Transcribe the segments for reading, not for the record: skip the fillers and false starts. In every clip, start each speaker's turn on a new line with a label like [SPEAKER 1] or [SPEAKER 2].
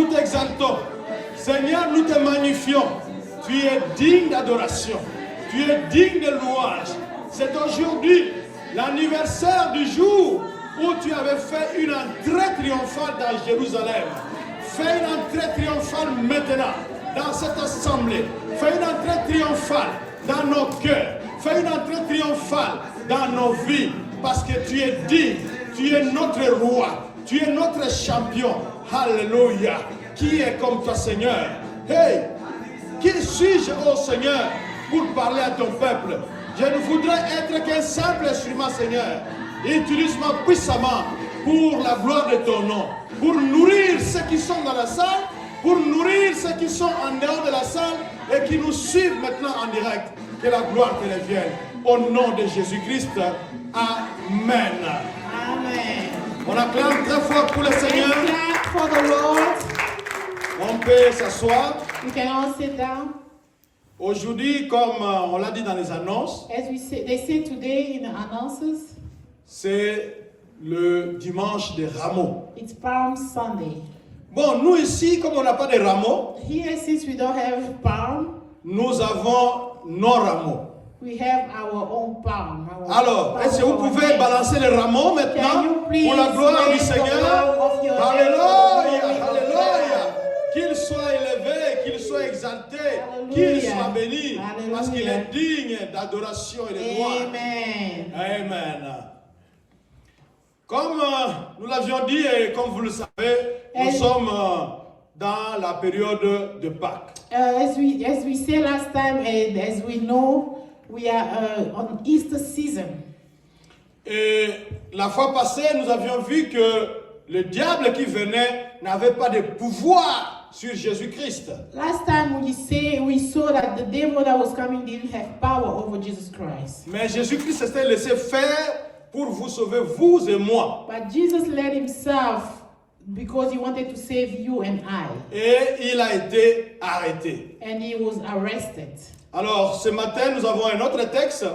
[SPEAKER 1] nous t'exaltons. Seigneur, nous te magnifions. Tu es digne d'adoration. Tu es digne de louange. C'est aujourd'hui l'anniversaire du jour où tu avais fait une entrée triomphale dans Jérusalem. Fais une entrée triomphale maintenant dans cette assemblée. Fais une entrée triomphale dans nos cœurs. Fais une entrée triomphale dans nos vies. Parce que tu es digne. Tu es notre roi. Tu es notre champion. Alléluia. Qui est comme toi, Seigneur? Hey, qui suis-je, ô Seigneur, pour parler à ton peuple? Je ne voudrais être qu'un simple instrument, Seigneur. Utilise-moi puissamment pour la gloire de ton nom, pour nourrir ceux qui sont dans la salle, pour nourrir ceux qui sont en dehors de la salle et qui nous suivent maintenant en direct. Que la gloire te revienne. Au nom de Jésus-Christ. Amen.
[SPEAKER 2] Amen.
[SPEAKER 1] On acclame très fort pour le Seigneur.
[SPEAKER 2] Clap for the Lord.
[SPEAKER 1] On peut s'asseoir.
[SPEAKER 2] We can all sit down.
[SPEAKER 1] Aujourd'hui, comme on l'a dit dans les annonces,
[SPEAKER 2] As they say today in the announces,
[SPEAKER 1] c'est le dimanche des rameaux.
[SPEAKER 2] it's Palm Sunday.
[SPEAKER 1] Bon, nous ici, comme on n'a pas de rameaux,
[SPEAKER 2] Here, since we don't have palm,
[SPEAKER 1] nous avons nos rameaux.
[SPEAKER 2] we have our own palm.
[SPEAKER 1] Alors, est-ce que vous pouvez balancer les rameaux maintenant pour la gloire du Seigneur? Alléluia, alléluia. Qu'il soit élevé, qu'il soit exalté, qu'il soit béni, parce qu'il est digne d'adoration et de gloire.
[SPEAKER 2] Amen.
[SPEAKER 1] Amen. Comme nous l'avions dit et comme vous le savez, nous sommes dans la période de Pâques.
[SPEAKER 2] As we said last time, and as we know, we are on Easter season.
[SPEAKER 1] Et la fois passée, nous avions vu que le diable qui venait n'avait pas de pouvoir sur Jésus-Christ.
[SPEAKER 2] Last time we saw that the devil that was coming didn't have power over Jesus Christ.
[SPEAKER 1] Mais Jésus-Christ s'était laissé faire pour vous sauver, vous et moi.
[SPEAKER 2] But Jesus let himself because he wanted to save you and I.
[SPEAKER 1] Et il a été arrêté.
[SPEAKER 2] And he was arrested.
[SPEAKER 1] Alors, ce matin, nous avons un autre texte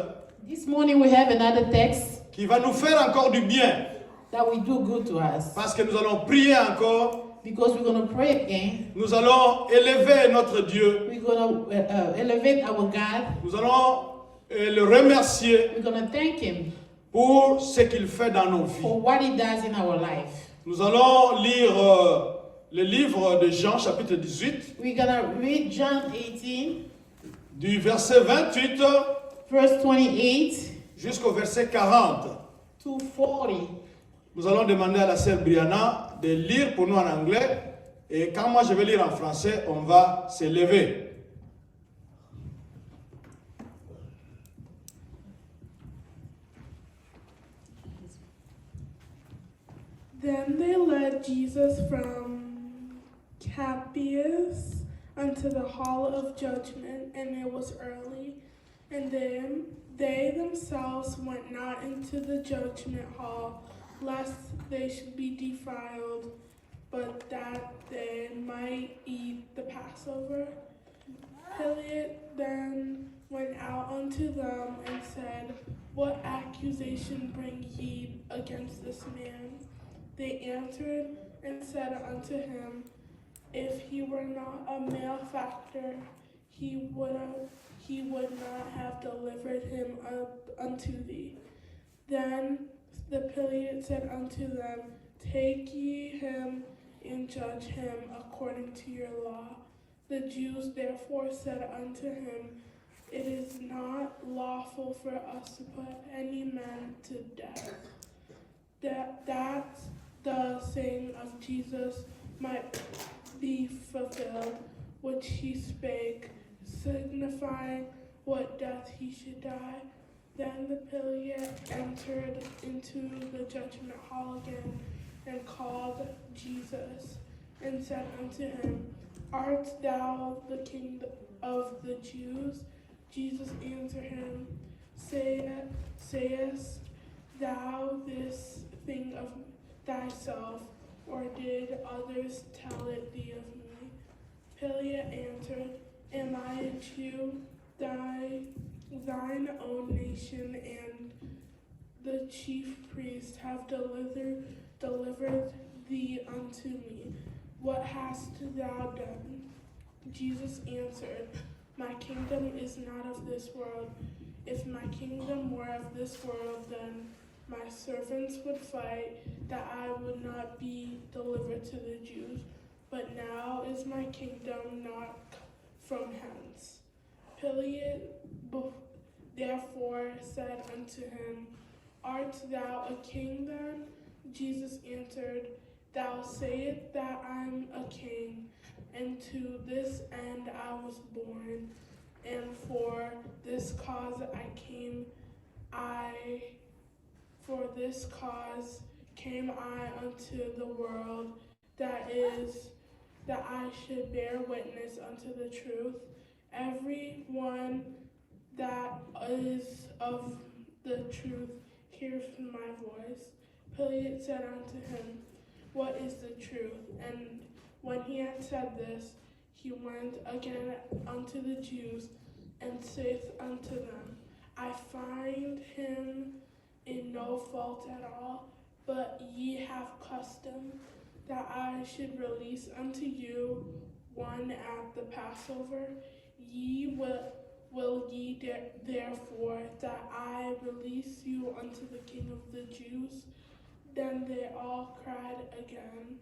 [SPEAKER 2] This morning we have another text
[SPEAKER 1] qui va nous faire encore du bien.
[SPEAKER 2] that will do good to us.
[SPEAKER 1] Parce que nous allons prier encore.
[SPEAKER 2] Because we're going to pray again.
[SPEAKER 1] Nous allons élever notre Dieu.
[SPEAKER 2] We're going to elevate our God.
[SPEAKER 1] Nous allons le remercier
[SPEAKER 2] We're going to thank him
[SPEAKER 1] pour ce qu'il fait dans nos vies.
[SPEAKER 2] for what he does in our life.
[SPEAKER 1] Nous allons lire le livre de Jean, chapitre 18,
[SPEAKER 2] We're going to read John 18,
[SPEAKER 1] du verset 28
[SPEAKER 2] verse 28
[SPEAKER 1] jusqu'au verset 40.
[SPEAKER 2] to 40.
[SPEAKER 1] Nous allons demander à la sœur Brianna de lire pour nous en anglais. Et quand moi je vais lire en français, on va se lever.
[SPEAKER 3] Then they led Jesus from Cappaeus unto the hall of judgment, and it was early. And then they themselves went not into the judgment hall, lest they should be defiled, but that they might eat the Passover. Pilate then went out unto them and said, What accusation bring ye against this man? They answered and said unto him, If he were not a malefactor, he would not have delivered him up unto thee. Then the Pilate said unto them, Take ye him and judge him according to your law. The Jews therefore said unto him, It is not lawful for us to put any man to death, that the saying of Jesus might be fulfilled, which he spake, signifying what death he should die. Then the Pilate entered into the judgment hall again, and called Jesus, and said unto him, Art thou the king of the Jews? Jesus answered him, Sayest thou this thing of thyself, or did others tell it thee of me? Pilate answered, Am I a Jew? Thine own nation and the chief priests have delivered thee unto me. What hast thou done? Jesus answered, My kingdom is not of this world. If my kingdom were of this world, then my servants would fight that I would not be delivered to the Jews. But now is my kingdom not from hence. Pilate therefore said unto him, Art thou a king then? Jesus answered, Thou sayest that I'm a king, and to this end I was born, and for this cause came I unto the world, that I should bear witness unto the truth. Every one that is of the truth hears my voice. Pilate said unto him, What is the truth? And when he had said this, he went again unto the Jews, and saith unto them, I find him in no fault at all, but ye have custom that I should release unto you one at the Passover. Will ye therefore that I release you unto the King of the Jews? Then they all cried again,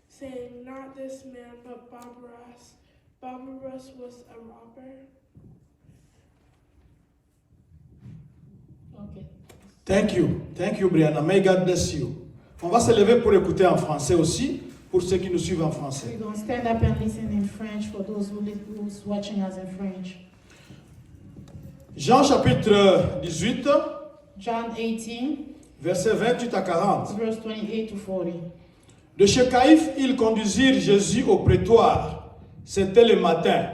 [SPEAKER 3] saying, Not this man, but Barabbas. Barabbas was a robber.
[SPEAKER 2] Okay.
[SPEAKER 1] Thank you, Brianna. May God bless you. On va se lever pour écouter en français aussi, pour ceux qui nous suivent en français.
[SPEAKER 2] We're going to stand up and listen in French for those who's watching us in French.
[SPEAKER 1] Jean chapitre 18,
[SPEAKER 2] John 18,
[SPEAKER 1] versets 28 à 40.
[SPEAKER 2] verse 28 to 40.
[SPEAKER 1] De chez Caïphe, ils conduisirent Jésus au prétoire. C'était le matin.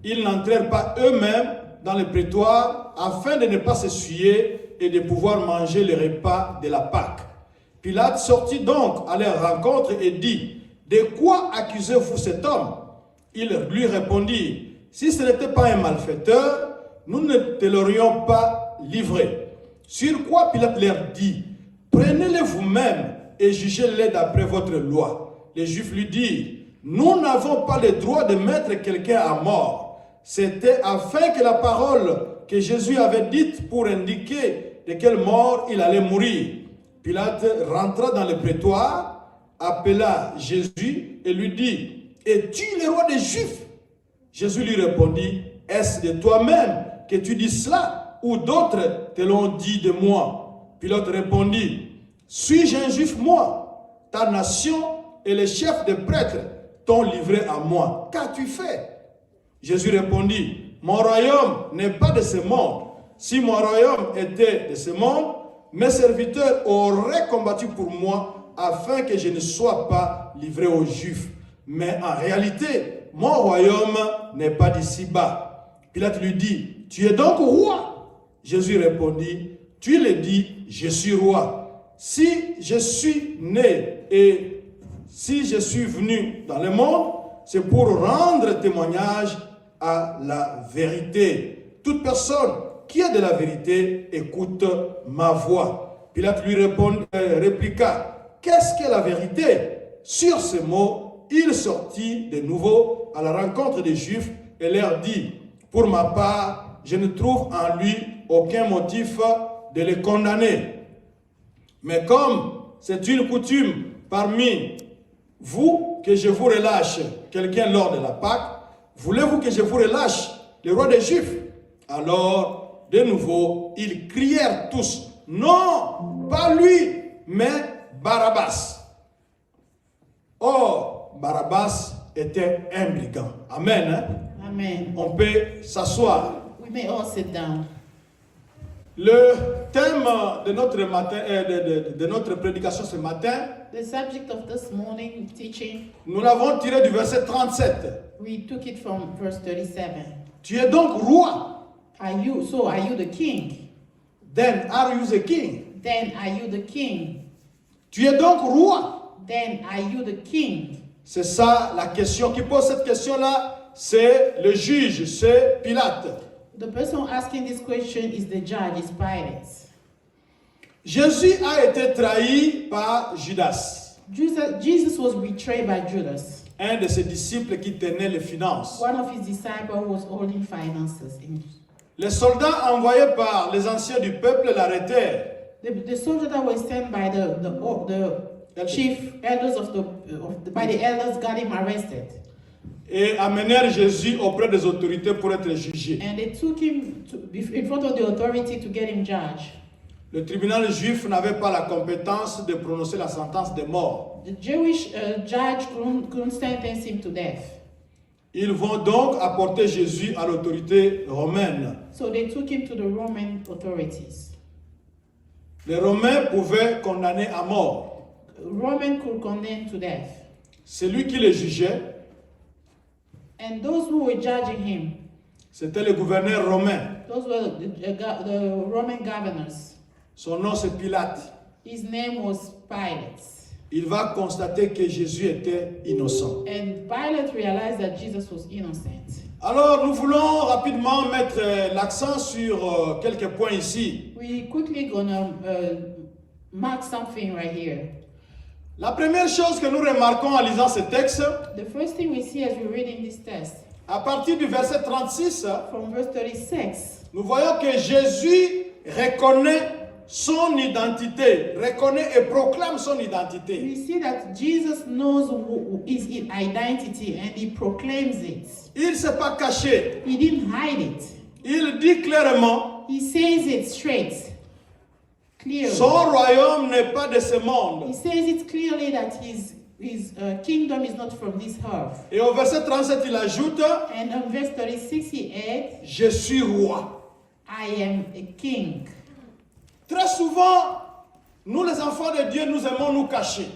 [SPEAKER 1] Ils n'entrèrent pas eux-mêmes dans le prétoire afin de ne pas s'essuyer et de pouvoir manger le repas de la Pâque. Pilate sortit donc à leur rencontre et dit, De quoi accusez-vous cet homme? Ils lui répondirent, Si ce n'était pas un malfaiteur, nous ne te l'aurions pas livré. Sur quoi Pilate leur dit, Prenez-le vous-même et jugez-le d'après votre loi. Les Juifs lui dirent, Nous n'avons pas le droit de mettre quelqu'un à mort. C'était afin que la parole que Jésus avait dite pour indiquer de quelle mort il allait mourir. Pilate rentra dans le prétoire, appela Jésus et lui dit, Es-tu le roi des Juifs? Jésus lui répondit, Est-ce de toi-même que tu dis cela, ou d'autres te l'ont dit de moi? Pilate répondit, Suis-je un Juif moi? Ta nation et les chefs des prêtres t'ont livré à moi. Qu'as-tu fait? Jésus répondit, Mon royaume n'est pas de ce monde. Si mon royaume était de ce monde, mes serviteurs auraient combattu pour moi afin que je ne sois pas livré aux Juifs. Mais en réalité, mon royaume n'est pas d'ici-bas. Pilate lui dit, Tu es donc roi? Jésus répondit, Tu le dis, je suis roi. Si je suis né et si je suis venu dans le monde, c'est pour rendre témoignage à la vérité. Toute personne qui a de la vérité écoute ma voix. Pilate lui répliqua, Qu'est-ce que la vérité? Sur ces mots, il sortit de nouveau à la rencontre des Juifs et leur dit, Pour ma part, je ne trouve en lui aucun motif de le condamner. Mais comme c'est une coutume parmi vous que je vous relâche quelqu'un lors de la Pâque, voulez-vous que je vous relâche le roi des Juifs? Alors, de nouveau, ils crièrent tous, Non, pas lui, mais Barabbas. Or, Barabbas était un brigand. Amen. Hein?
[SPEAKER 2] Amen.
[SPEAKER 1] On peut s'asseoir.
[SPEAKER 2] We may all sit down.
[SPEAKER 1] Le thème de notre matin, de notre prédication ce matin,
[SPEAKER 2] The subject of this morning teaching,
[SPEAKER 1] nous l'avons tiré du verset 37.
[SPEAKER 2] we took it from verse 37.
[SPEAKER 1] Tu es donc roi.
[SPEAKER 2] Are you the king?
[SPEAKER 1] Then are you the king?
[SPEAKER 2] Then are you the king?
[SPEAKER 1] Tu es donc roi.
[SPEAKER 2] Then are you the king?
[SPEAKER 1] C'est ça la question. Qui pose cette question-là, c'est le juge, c'est Pilate.
[SPEAKER 2] The person asking this question is the judge, is Pilate.
[SPEAKER 1] Jésus a été trahi par Judas.
[SPEAKER 2] Jesus was betrayed by Judas.
[SPEAKER 1] un de ses disciples qui tenait les finances.
[SPEAKER 2] One of his disciples was holding finances.
[SPEAKER 1] Les soldats envoyés par les anciens du peuple l'arrêtèrent.
[SPEAKER 2] The soldiers that were sent by the chief elders by the elders got him arrested.
[SPEAKER 1] Et amenèrent Jésus auprès des autorités pour être jugé.
[SPEAKER 2] And they took him in front of the authority to get him judged.
[SPEAKER 1] Le tribunal juif n'avait pas la compétence de prononcer la sentence de mort.
[SPEAKER 2] The Jewish judge couldn't sentence him to death.
[SPEAKER 1] Ils vont donc apporter Jésus à l'autorité romaine.
[SPEAKER 2] So they took him to the Roman authorities.
[SPEAKER 1] Les Romains pouvaient condamner à mort.
[SPEAKER 2] Roman could condemn to death.
[SPEAKER 1] Celui qui les jugeait,
[SPEAKER 2] And those who were judging him,
[SPEAKER 1] c'était le gouverneur romain.
[SPEAKER 2] those were the Roman governors.
[SPEAKER 1] Son nom c'est Pilate.
[SPEAKER 2] His name was Pilate.
[SPEAKER 1] Il va constater que Jésus était innocent.
[SPEAKER 2] And Pilate realized that Jesus was innocent.
[SPEAKER 1] Alors nous voulons rapidement mettre l'accent sur quelques points ici.
[SPEAKER 2] We quickly gonna mark something right here.
[SPEAKER 1] La première chose que nous remarquons en lisant ce texte,
[SPEAKER 2] The first thing we see as we're reading this text,
[SPEAKER 1] à partir du verset 36,
[SPEAKER 2] from verse 36,
[SPEAKER 1] nous voyons que Jésus reconnaît son identité, reconnaît et proclame son identité.
[SPEAKER 2] we see that Jesus knows who is his identity and he proclaims it.
[SPEAKER 1] Il ne s'est pas caché.
[SPEAKER 2] He didn't hide it.
[SPEAKER 1] Il dit clairement,
[SPEAKER 2] He says it straight, clearly.
[SPEAKER 1] son royaume n'est pas de ce
[SPEAKER 2] He
[SPEAKER 1] monde.
[SPEAKER 2] says it clearly that his kingdom is not from this earth.
[SPEAKER 1] Et au verset 37, il ajoute,
[SPEAKER 2] And on verse 36 he adds,
[SPEAKER 1] je suis roi.
[SPEAKER 2] I am a king.
[SPEAKER 1] Très souvent, nous les enfants de Dieu, nous aimons nous cacher.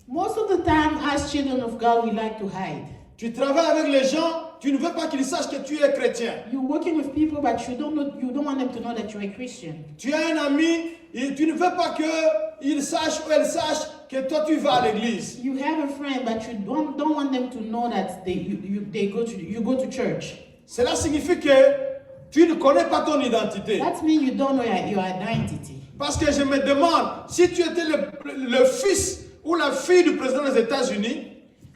[SPEAKER 2] Most of the time, as children of God, we like to hide.
[SPEAKER 1] Tu travailles avec les gens, tu ne veux pas qu'ils sachent que tu es chrétien.
[SPEAKER 2] You're working with people, but you don't want them to know that you're a Christian.
[SPEAKER 1] Tu as un ami et tu ne veux pas qu'il sache ou elle sache que toi tu vas à l'église.
[SPEAKER 2] You have a friend, but you don't want them to know that you go to church.
[SPEAKER 1] Cela signifie que tu ne connais pas ton identité.
[SPEAKER 2] That means you don't know your identity.
[SPEAKER 1] Parce que je me demande, si tu étais le fils ou la fille du président des États-Unis,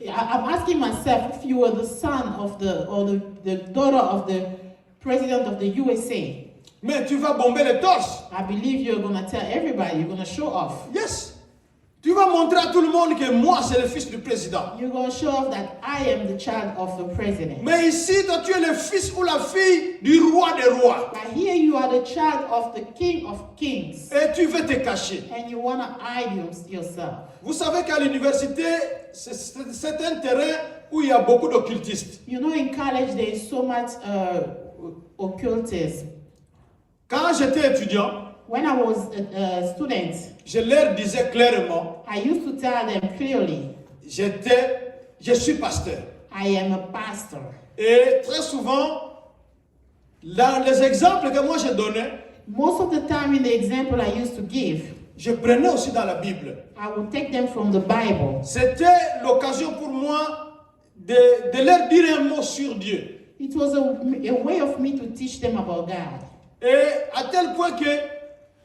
[SPEAKER 2] I'm asking myself if you were the son of the daughter of the president of the USA.
[SPEAKER 1] mais tu vas bomber les torses.
[SPEAKER 2] I believe you're gonna tell everybody, you're gonna show off.
[SPEAKER 1] Yes. Tu vas montrer à tout le monde que moi, c'est le fils du président.
[SPEAKER 2] You're gonna show off that I am the child of the president.
[SPEAKER 1] Mais ici, toi, tu es le fils ou la fille du roi des rois.
[SPEAKER 2] But here you are the child of the king of kings.
[SPEAKER 1] Et tu veux te cacher.
[SPEAKER 2] And you wanna hide yourself.
[SPEAKER 1] Vous savez qu'à l'université, c'est un terrain où il y a beaucoup d'occultistes.
[SPEAKER 2] You know, in college there is so much occultism.
[SPEAKER 1] Quand j'étais étudiant,
[SPEAKER 2] When I was a student,
[SPEAKER 1] je leur disais clairement,
[SPEAKER 2] I used to tell them clearly,
[SPEAKER 1] je suis pasteur.
[SPEAKER 2] I am a pastor.
[SPEAKER 1] Et très souvent, dans les exemples que moi je donnais,
[SPEAKER 2] Most of the time in the example I used to give,
[SPEAKER 1] je prenais aussi dans la Bible.
[SPEAKER 2] I would take them from the Bible.
[SPEAKER 1] C'était l'occasion pour moi de leur dire un mot sur Dieu.
[SPEAKER 2] It was a way of me to teach them about God.
[SPEAKER 1] Et à tel point que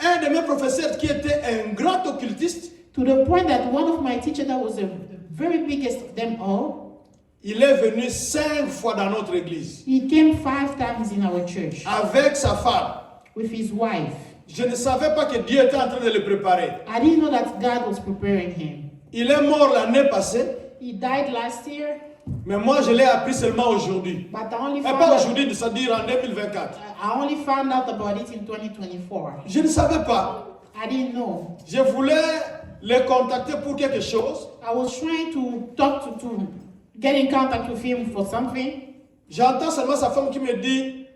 [SPEAKER 1] un de mes professeurs qui était un grand occultiste,
[SPEAKER 2] To the point that one of my teachers that was the very biggest of them all,
[SPEAKER 1] il est venu 5 fois dans notre église
[SPEAKER 2] he came 5 times in our church
[SPEAKER 1] avec sa femme.
[SPEAKER 2] with his wife.
[SPEAKER 1] Je ne savais pas que Dieu était en train de le préparer.
[SPEAKER 2] I didn't know that God was preparing him.
[SPEAKER 1] Il est mort l'année passée,
[SPEAKER 2] He died last year,
[SPEAKER 1] mais moi je l'ai appris seulement aujourd'hui.
[SPEAKER 2] but I only
[SPEAKER 1] Et
[SPEAKER 2] found
[SPEAKER 1] pas
[SPEAKER 2] out,
[SPEAKER 1] aujourd'hui, c'est-à-dire en 2024.
[SPEAKER 2] I only found out about it in 2024.
[SPEAKER 1] Je ne savais pas.
[SPEAKER 2] I didn't know.
[SPEAKER 1] Je voulais les contacter pour quelque chose.
[SPEAKER 2] I was trying to talk to get in contact with him for something.
[SPEAKER 1] J'entends seulement sa femme qui me dit,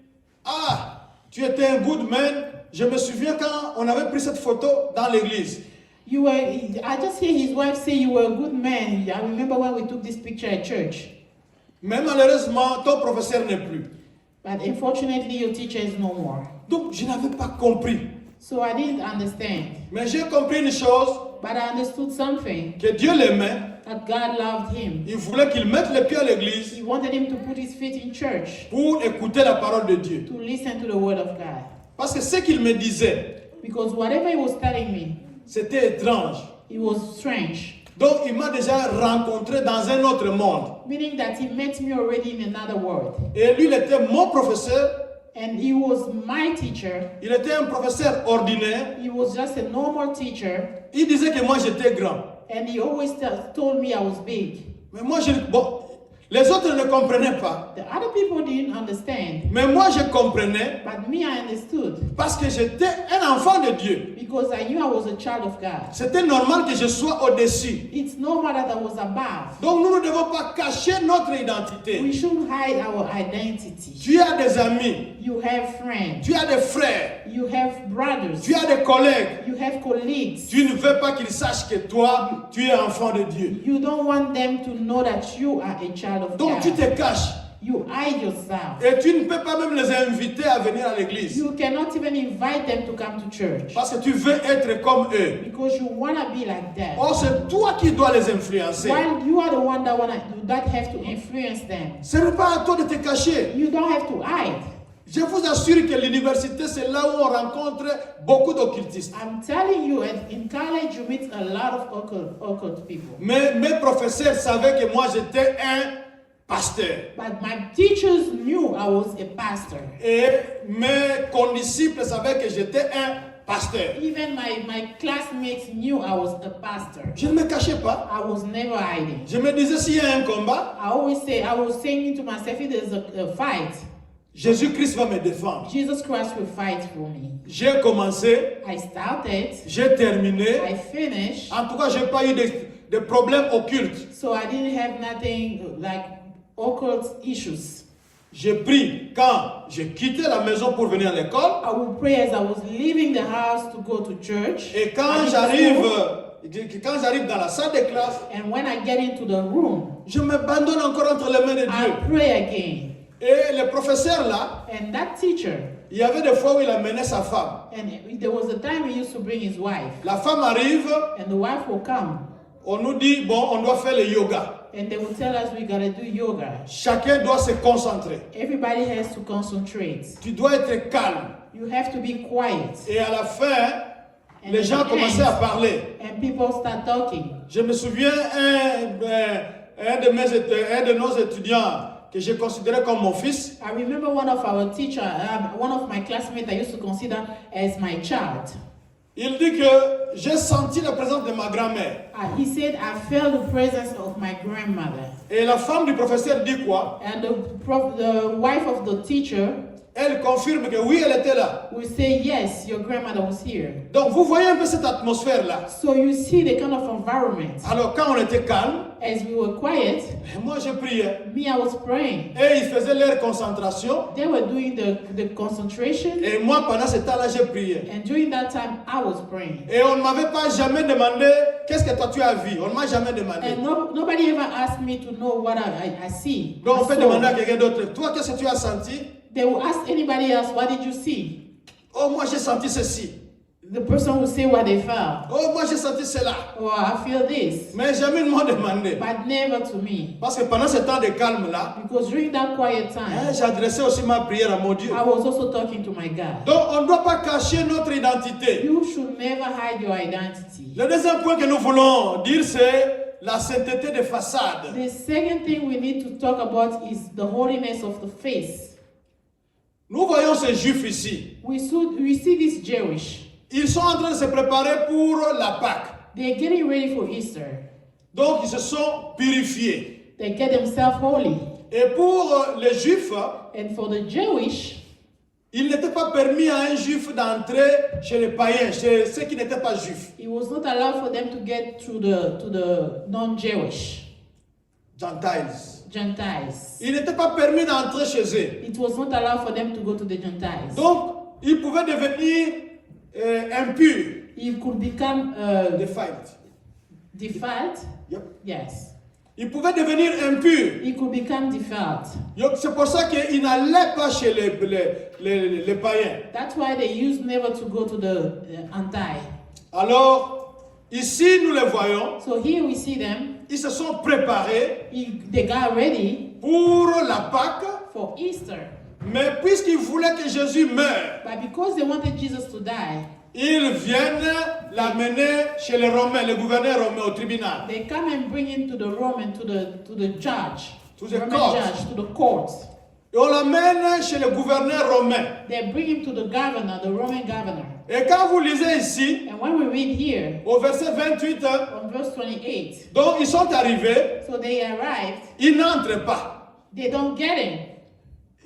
[SPEAKER 1] ah, tu étais un good man. Je me souviens quand on avait pris cette photo dans l'église.
[SPEAKER 2] I just hear his wife say you were a good man. I remember when we took this picture at church.
[SPEAKER 1] Mais malheureusement, ton professeur n'est plus.
[SPEAKER 2] But unfortunately, your teacher is no more.
[SPEAKER 1] Donc, je n'avais pas compris.
[SPEAKER 2] So I didn't understand.
[SPEAKER 1] Mais j'ai compris une chose,
[SPEAKER 2] But I understood something,
[SPEAKER 1] que Dieu l'aimait.
[SPEAKER 2] that God loved him.
[SPEAKER 1] Il voulait qu'il mette les pieds à l'église
[SPEAKER 2] He wanted him to put his feet in church,
[SPEAKER 1] pour écouter la parole de Dieu.
[SPEAKER 2] to listen to the word of God.
[SPEAKER 1] Parce que ce qu'il me disait,
[SPEAKER 2] Because whatever he was telling me,
[SPEAKER 1] c'était étrange.
[SPEAKER 2] it was strange.
[SPEAKER 1] Donc il m'a déjà rencontré dans un autre monde.
[SPEAKER 2] meaning that he met me already in another world.
[SPEAKER 1] Et lui, il était mon professeur.
[SPEAKER 2] And he was my teacher.
[SPEAKER 1] Il était un professeur ordinaire.
[SPEAKER 2] He was just a normal teacher.
[SPEAKER 1] Il disait que moi j'étais grand.
[SPEAKER 2] And he always told me I was big.
[SPEAKER 1] Mais moi, les autres ne comprenaient pas.
[SPEAKER 2] The other people didn't understand.
[SPEAKER 1] Mais moi, je comprenais
[SPEAKER 2] But me, I understood.
[SPEAKER 1] parce que j'étais un enfant de Dieu.
[SPEAKER 2] Because I knew I was a child of God.
[SPEAKER 1] C'était normal que je sois au-dessus.
[SPEAKER 2] It's normal that I was above.
[SPEAKER 1] Donc nous ne devons pas cacher notre identité.
[SPEAKER 2] We shouldn't hide our identity.
[SPEAKER 1] Tu as des amis,
[SPEAKER 2] You have friends.
[SPEAKER 1] tu as des frères,
[SPEAKER 2] You have brothers.
[SPEAKER 1] tu as des collègues.
[SPEAKER 2] You have colleagues.
[SPEAKER 1] Tu ne veux pas qu'ils sachent que toi, tu es enfant de Dieu.
[SPEAKER 2] You don't want them to know that you are a child of
[SPEAKER 1] Donc tu
[SPEAKER 2] God.
[SPEAKER 1] te caches.
[SPEAKER 2] You hide yourself.
[SPEAKER 1] Et tu ne peux pas même les inviter à venir à l'église.
[SPEAKER 2] You cannot even invite them to come to church.
[SPEAKER 1] Parce que tu veux être comme eux.
[SPEAKER 2] Because you want to be like them.
[SPEAKER 1] Or, c'est toi qui dois les influencer.
[SPEAKER 2] While you are the one that have to influence them.
[SPEAKER 1] Ce n'est pas à toi de te cacher.
[SPEAKER 2] You don't have to hide.
[SPEAKER 1] Je vous assure que l'université, c'est là où on rencontre beaucoup d'occultistes.
[SPEAKER 2] I'm telling you, in college you meet a lot of occult people.
[SPEAKER 1] Mais mes professeurs savaient que moi, j'étais un pasteur.
[SPEAKER 2] But my teachers knew I was a pastor.
[SPEAKER 1] Et mes condisciples savaient que j'étais un pasteur.
[SPEAKER 2] Even my classmates knew I was a pastor.
[SPEAKER 1] Je ne me cachais pas.
[SPEAKER 2] I was never hiding.
[SPEAKER 1] Je me disais, s'il y a un combat,
[SPEAKER 2] I was saying to myself, if there's a fight,
[SPEAKER 1] Jésus-Christ va me défendre.
[SPEAKER 2] Jesus Christ will fight for me.
[SPEAKER 1] J'ai commencé,
[SPEAKER 2] I started,
[SPEAKER 1] j'ai terminé.
[SPEAKER 2] I finished,
[SPEAKER 1] En tout cas, je n'ai pas eu de problèmes occultes.
[SPEAKER 2] so I didn't have nothing like occult issues.
[SPEAKER 1] J'ai pris quand j'ai quitté la maison pour venir à l'école.
[SPEAKER 2] I would pray as I was leaving the house to go to church.
[SPEAKER 1] Et quand
[SPEAKER 2] I
[SPEAKER 1] j'arrive,
[SPEAKER 2] school,
[SPEAKER 1] dans la salle de classe,
[SPEAKER 2] and when I get into the room,
[SPEAKER 1] je m'abandonne encore entre les mains de
[SPEAKER 2] I
[SPEAKER 1] Dieu.
[SPEAKER 2] pray again.
[SPEAKER 1] Et le professeur là,
[SPEAKER 2] And that teacher,
[SPEAKER 1] il y avait des fois où il amenait sa femme.
[SPEAKER 2] and there was a time he used to bring his wife,
[SPEAKER 1] La femme arrive,
[SPEAKER 2] and the wife will come,
[SPEAKER 1] on nous dit, bon, on doit faire le yoga.
[SPEAKER 2] and they will tell us we gotta do yoga.
[SPEAKER 1] Chacun doit se concentrer.
[SPEAKER 2] Everybody has to concentrate.
[SPEAKER 1] Tu dois être calme.
[SPEAKER 2] You have to be quiet.
[SPEAKER 1] Et à la fin,
[SPEAKER 2] And
[SPEAKER 1] les
[SPEAKER 2] at
[SPEAKER 1] gens
[SPEAKER 2] the
[SPEAKER 1] commençaient
[SPEAKER 2] end,
[SPEAKER 1] à parler.
[SPEAKER 2] and people start talking.
[SPEAKER 1] Je me souviens, un de nos étudiants que je considérais comme mon fils,
[SPEAKER 2] I remember one of our teacher, one of my classmates I used to consider as my child.
[SPEAKER 1] il dit que j'ai senti la présence de ma grand-mère.
[SPEAKER 2] He said, I felt the presence of my grandmother.
[SPEAKER 1] Et la femme du professeur dit quoi?
[SPEAKER 2] And the wife of the teacher
[SPEAKER 1] Elle confirme que oui, elle était là.
[SPEAKER 2] will say, yes, your grandmother was here.
[SPEAKER 1] Donc vous voyez un peu cette atmosphère-là.
[SPEAKER 2] So you see the kind of environment.
[SPEAKER 1] Alors quand on était calme,
[SPEAKER 2] As we were quiet,
[SPEAKER 1] moi je priais.
[SPEAKER 2] me, I was praying.
[SPEAKER 1] Et ils faisaient leur concentration.
[SPEAKER 2] They were doing the concentration.
[SPEAKER 1] Et moi pendant ce temps-là, je priais.
[SPEAKER 2] And during that time, I was praying.
[SPEAKER 1] Et on ne m'avait pas jamais demandé qu'est-ce que toi tu as vu. On ne m'a jamais demandé.
[SPEAKER 2] And nobody ever asked me to know what I see.
[SPEAKER 1] Donc on
[SPEAKER 2] I
[SPEAKER 1] peut
[SPEAKER 2] saw.
[SPEAKER 1] demander à quelqu'un d'autre. Toi, qu'est-ce que tu as senti?
[SPEAKER 2] They will ask anybody else, what did you see?
[SPEAKER 1] Oh, moi j'ai senti ceci.
[SPEAKER 2] The person will say what they felt.
[SPEAKER 1] Oh, moi j'ai senti cela.
[SPEAKER 2] Or I feel this.
[SPEAKER 1] Mais jamais ils m'ont demandé.
[SPEAKER 2] But never to me.
[SPEAKER 1] Parce que pendant ce temps de calme-là,
[SPEAKER 2] Because during that quiet time,
[SPEAKER 1] j'adressais aussi ma prière à mon Dieu.
[SPEAKER 2] I was also talking to my God.
[SPEAKER 1] Donc on ne doit pas cacher notre identité.
[SPEAKER 2] You should never hide your identity.
[SPEAKER 1] Le deuxième point que nous voulons dire, c'est la sainteté des façades.
[SPEAKER 2] The second thing we need to talk about is the holiness of the face.
[SPEAKER 1] Nous voyons ces juifs ici.
[SPEAKER 2] We see this Jewish.
[SPEAKER 1] Ils sont en train de se préparer pour la Pâque.
[SPEAKER 2] They're getting ready for Easter.
[SPEAKER 1] Donc ils se sont purifiés.
[SPEAKER 2] They get themselves holy.
[SPEAKER 1] Et pour les juifs,
[SPEAKER 2] And for the Jewish,
[SPEAKER 1] il n'était pas permis à un juif d'entrer chez les païens, chez ceux qui n'étaient pas juifs.
[SPEAKER 2] it was not allowed for them to get to the non-Jewish, Gentiles.
[SPEAKER 1] Il n'était pas permis d'entrer chez eux.
[SPEAKER 2] It was not allowed for them to go to the Gentiles.
[SPEAKER 1] Donc, ils pouvaient devenir impurs.
[SPEAKER 2] You could become defiled.
[SPEAKER 1] Yep.
[SPEAKER 2] Yes.
[SPEAKER 1] Ils pouvaient devenir impurs.
[SPEAKER 2] You could become defiled.
[SPEAKER 1] C'est pour ça qu'ils n'allaient pas chez les païens.
[SPEAKER 2] That's why they used never to go to the anti.
[SPEAKER 1] Alors, ici, nous les voyons.
[SPEAKER 2] So here we see them.
[SPEAKER 1] Ils se sont préparés
[SPEAKER 2] They got ready
[SPEAKER 1] pour la Pâque.
[SPEAKER 2] for Easter.
[SPEAKER 1] Mais puisqu'ils voulaient que Jésus meure,
[SPEAKER 2] But because they wanted Jesus to die,
[SPEAKER 1] ils viennent l'amener chez les Romains, les gouverneurs romains au tribunal.
[SPEAKER 2] They come and bring him to the Roman, to the judge,
[SPEAKER 1] To the
[SPEAKER 2] Roman
[SPEAKER 1] court.
[SPEAKER 2] judge, to the court.
[SPEAKER 1] Et on l'amène chez le gouverneur romain.
[SPEAKER 2] They bring him to the governor, the Roman governor.
[SPEAKER 1] Et quand vous lisez ici,
[SPEAKER 2] And when we read here,
[SPEAKER 1] au verset 28,
[SPEAKER 2] on verse 28,
[SPEAKER 1] donc ils sont arrivés,
[SPEAKER 2] so they arrived,
[SPEAKER 1] ils n'entrent pas.
[SPEAKER 2] they don't get in.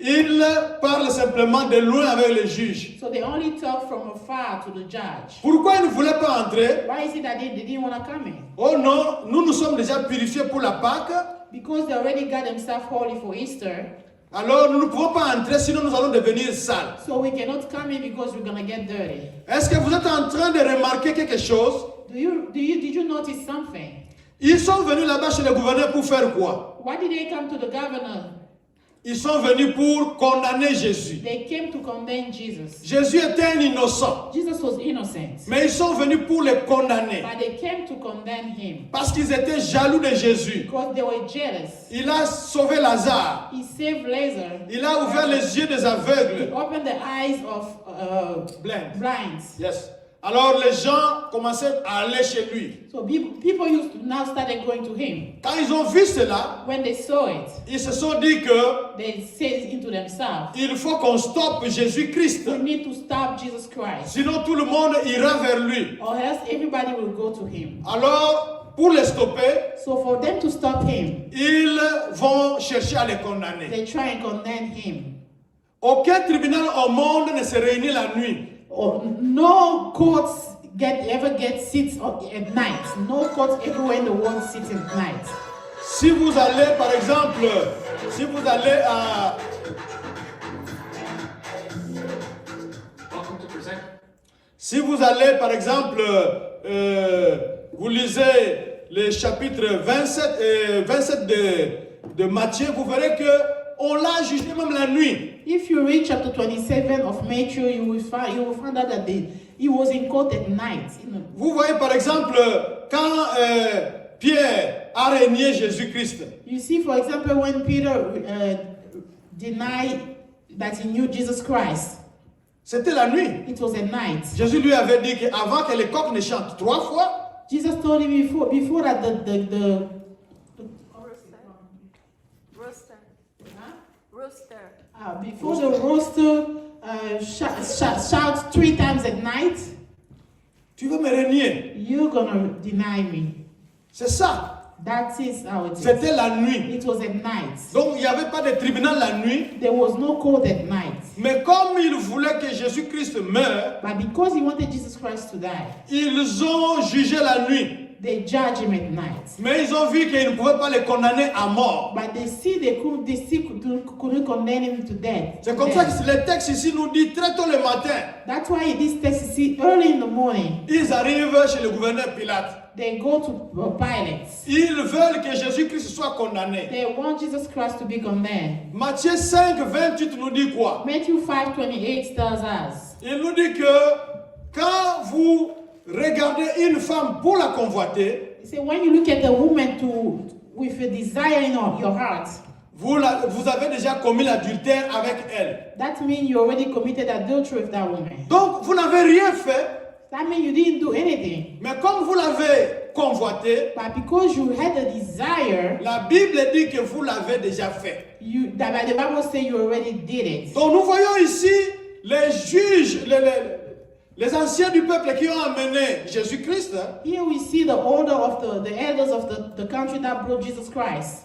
[SPEAKER 1] Ils parlent simplement de loin avec le juge.
[SPEAKER 2] So they only talk from afar to the judge.
[SPEAKER 1] Pourquoi ils ne voulaient pas entrer?
[SPEAKER 2] Why is it that they didn't want to come in?
[SPEAKER 1] Oh non, nous sommes déjà purifiés pour la Pâque.
[SPEAKER 2] Because they already got themselves holy for Easter.
[SPEAKER 1] Alors nous ne pouvons pas entrer, sinon nous allons devenir sales.
[SPEAKER 2] So we cannot come in because we're going to get dirty.
[SPEAKER 1] Est-ce que vous êtes en train de remarquer quelque chose?
[SPEAKER 2] Did you notice something?
[SPEAKER 1] Ils sont venus là-bas chez le gouverneur pour faire quoi?
[SPEAKER 2] Why did they come to the governor?
[SPEAKER 1] Ils sont venus pour condamner Jésus.
[SPEAKER 2] They came to condemn Jesus.
[SPEAKER 1] Jésus était un innocent,
[SPEAKER 2] Jesus was innocent.
[SPEAKER 1] mais ils sont venus pour le condamner.
[SPEAKER 2] But they came to condemn him
[SPEAKER 1] Parce qu'ils étaient jaloux de Jésus.
[SPEAKER 2] because they were jealous.
[SPEAKER 1] Il a sauvé Lazare.
[SPEAKER 2] He saved Lazarus.
[SPEAKER 1] Il a ouvert les yeux des
[SPEAKER 2] He
[SPEAKER 1] aveugles.
[SPEAKER 2] opened the eyes of
[SPEAKER 1] Blind.
[SPEAKER 2] blinds.
[SPEAKER 1] Yes. Alors les gens commençaient à aller chez lui.
[SPEAKER 2] So people used to now started going to him.
[SPEAKER 1] Quand ils ont vu cela,
[SPEAKER 2] When they saw it,
[SPEAKER 1] ils se sont dit que
[SPEAKER 2] they said into themselves,
[SPEAKER 1] il faut qu'on stoppe Jésus-Christ.
[SPEAKER 2] we need to stop Jesus Christ,
[SPEAKER 1] Sinon tout le monde ira vers lui.
[SPEAKER 2] or else everybody will go to him.
[SPEAKER 1] Alors, pour les stopper,
[SPEAKER 2] So for them to stop him,
[SPEAKER 1] ils vont chercher à les condamner.
[SPEAKER 2] they try and condemn him.
[SPEAKER 1] Aucun tribunal au monde ne se réunit la nuit.
[SPEAKER 2] Or no courts ever get seats at night. No courts everywhere in the world sits at night.
[SPEAKER 1] Si vous allez, par exemple, si vous allez à... Si vous allez, par exemple, vous lisez le chapitre 27 de Matthieu, vous verrez que on l'a jugé même la nuit.
[SPEAKER 2] If you read chapter 27 of Matthew, you will find out that he was in court at night.
[SPEAKER 1] Vous voyez, par exemple, quand Pierre a régné Jésus-Christ,
[SPEAKER 2] You see, for example, when Peter denied that he knew Jesus Christ,
[SPEAKER 1] c'était la nuit.
[SPEAKER 2] it was at night.
[SPEAKER 1] Jésus lui avait dit qu'avant que les coqs ne chantent 3 fois,
[SPEAKER 2] Jesus told him before that the before the rooster shouts 3 times at night,
[SPEAKER 1] tu veux me régner.
[SPEAKER 2] you're gonna deny me.
[SPEAKER 1] C'est ça.
[SPEAKER 2] That is how it is.
[SPEAKER 1] C'était la nuit.
[SPEAKER 2] It was at night.
[SPEAKER 1] Donc il n'y avait pas de tribunal la nuit.
[SPEAKER 2] There was no court at night.
[SPEAKER 1] Mais comme il voulait que Jésus-Christ meure,
[SPEAKER 2] But because he wanted Jesus Christ to die,
[SPEAKER 1] ils ont jugé la nuit.
[SPEAKER 2] they judged him at night.
[SPEAKER 1] Mais ils ont vu qu'ils ne pouvaient pas le condamner à mort.
[SPEAKER 2] But they couldn't condemn him to death.
[SPEAKER 1] C'est comme ça que le texte ici nous dit très tôt le matin.
[SPEAKER 2] That's why in this text you see early in the morning,
[SPEAKER 1] Ils arrivent chez le gouverneur Pilate.
[SPEAKER 2] they go to Pilate.
[SPEAKER 1] Ils veulent que Jésus-Christ soit condamné.
[SPEAKER 2] They want Jesus Christ to be condemned.
[SPEAKER 1] Matthieu 5, 28 nous dit quoi?
[SPEAKER 2] Matthew 5:28 tells us,
[SPEAKER 1] Il nous dit que quand vous regardez une femme pour la convoiter,
[SPEAKER 2] he said, when you look at a woman with a desire in your heart,
[SPEAKER 1] vous avez déjà commis l'adultère avec elle.
[SPEAKER 2] that means you already committed adultery with that woman.
[SPEAKER 1] Donc vous n'avez rien fait,
[SPEAKER 2] That means you didn't do anything.
[SPEAKER 1] mais comme vous l'avez convoité,
[SPEAKER 2] But because you had a desire,
[SPEAKER 1] la Bible dit que vous l'avez déjà fait.
[SPEAKER 2] the Bible says you already did it.
[SPEAKER 1] Donc nous voyons ici les juges, les anciens du peuple qui ont amené Jésus-Christ.
[SPEAKER 2] Here we see the order of the elders of the country that brought Jesus Christ.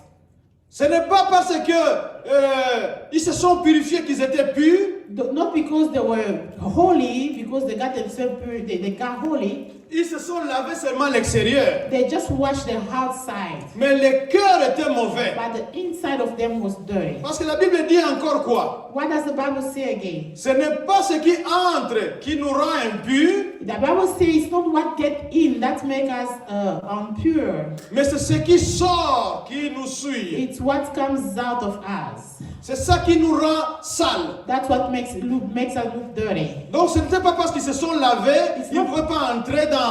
[SPEAKER 1] Ce n'est pas parce que ils se sont purifiés qu'ils étaient purs.
[SPEAKER 2] Not because they were holy, because they got themselves pure, they got holy.
[SPEAKER 1] Ils se sont lavés seulement à l'extérieur.
[SPEAKER 2] They just washed their outside.
[SPEAKER 1] Mais le cœur était mauvais.
[SPEAKER 2] But the inside of them was dirty.
[SPEAKER 1] Parce que la Bible dit encore quoi?
[SPEAKER 2] What does the Bible say again?
[SPEAKER 1] Ce n'est pas ce qui entre qui nous rend impurs,
[SPEAKER 2] The Bible says it's not what get in that make us impure.
[SPEAKER 1] mais c'est ce qui sort qui nous suit.
[SPEAKER 2] It's what comes out of us.
[SPEAKER 1] C'est ça qui nous rend sales.
[SPEAKER 2] That's what makes us look dirty.
[SPEAKER 1] Donc ce n'était pas parce qu'ils se sont lavés,
[SPEAKER 2] It's
[SPEAKER 1] ils ne
[SPEAKER 2] not-
[SPEAKER 1] pouvaient pas entrer dans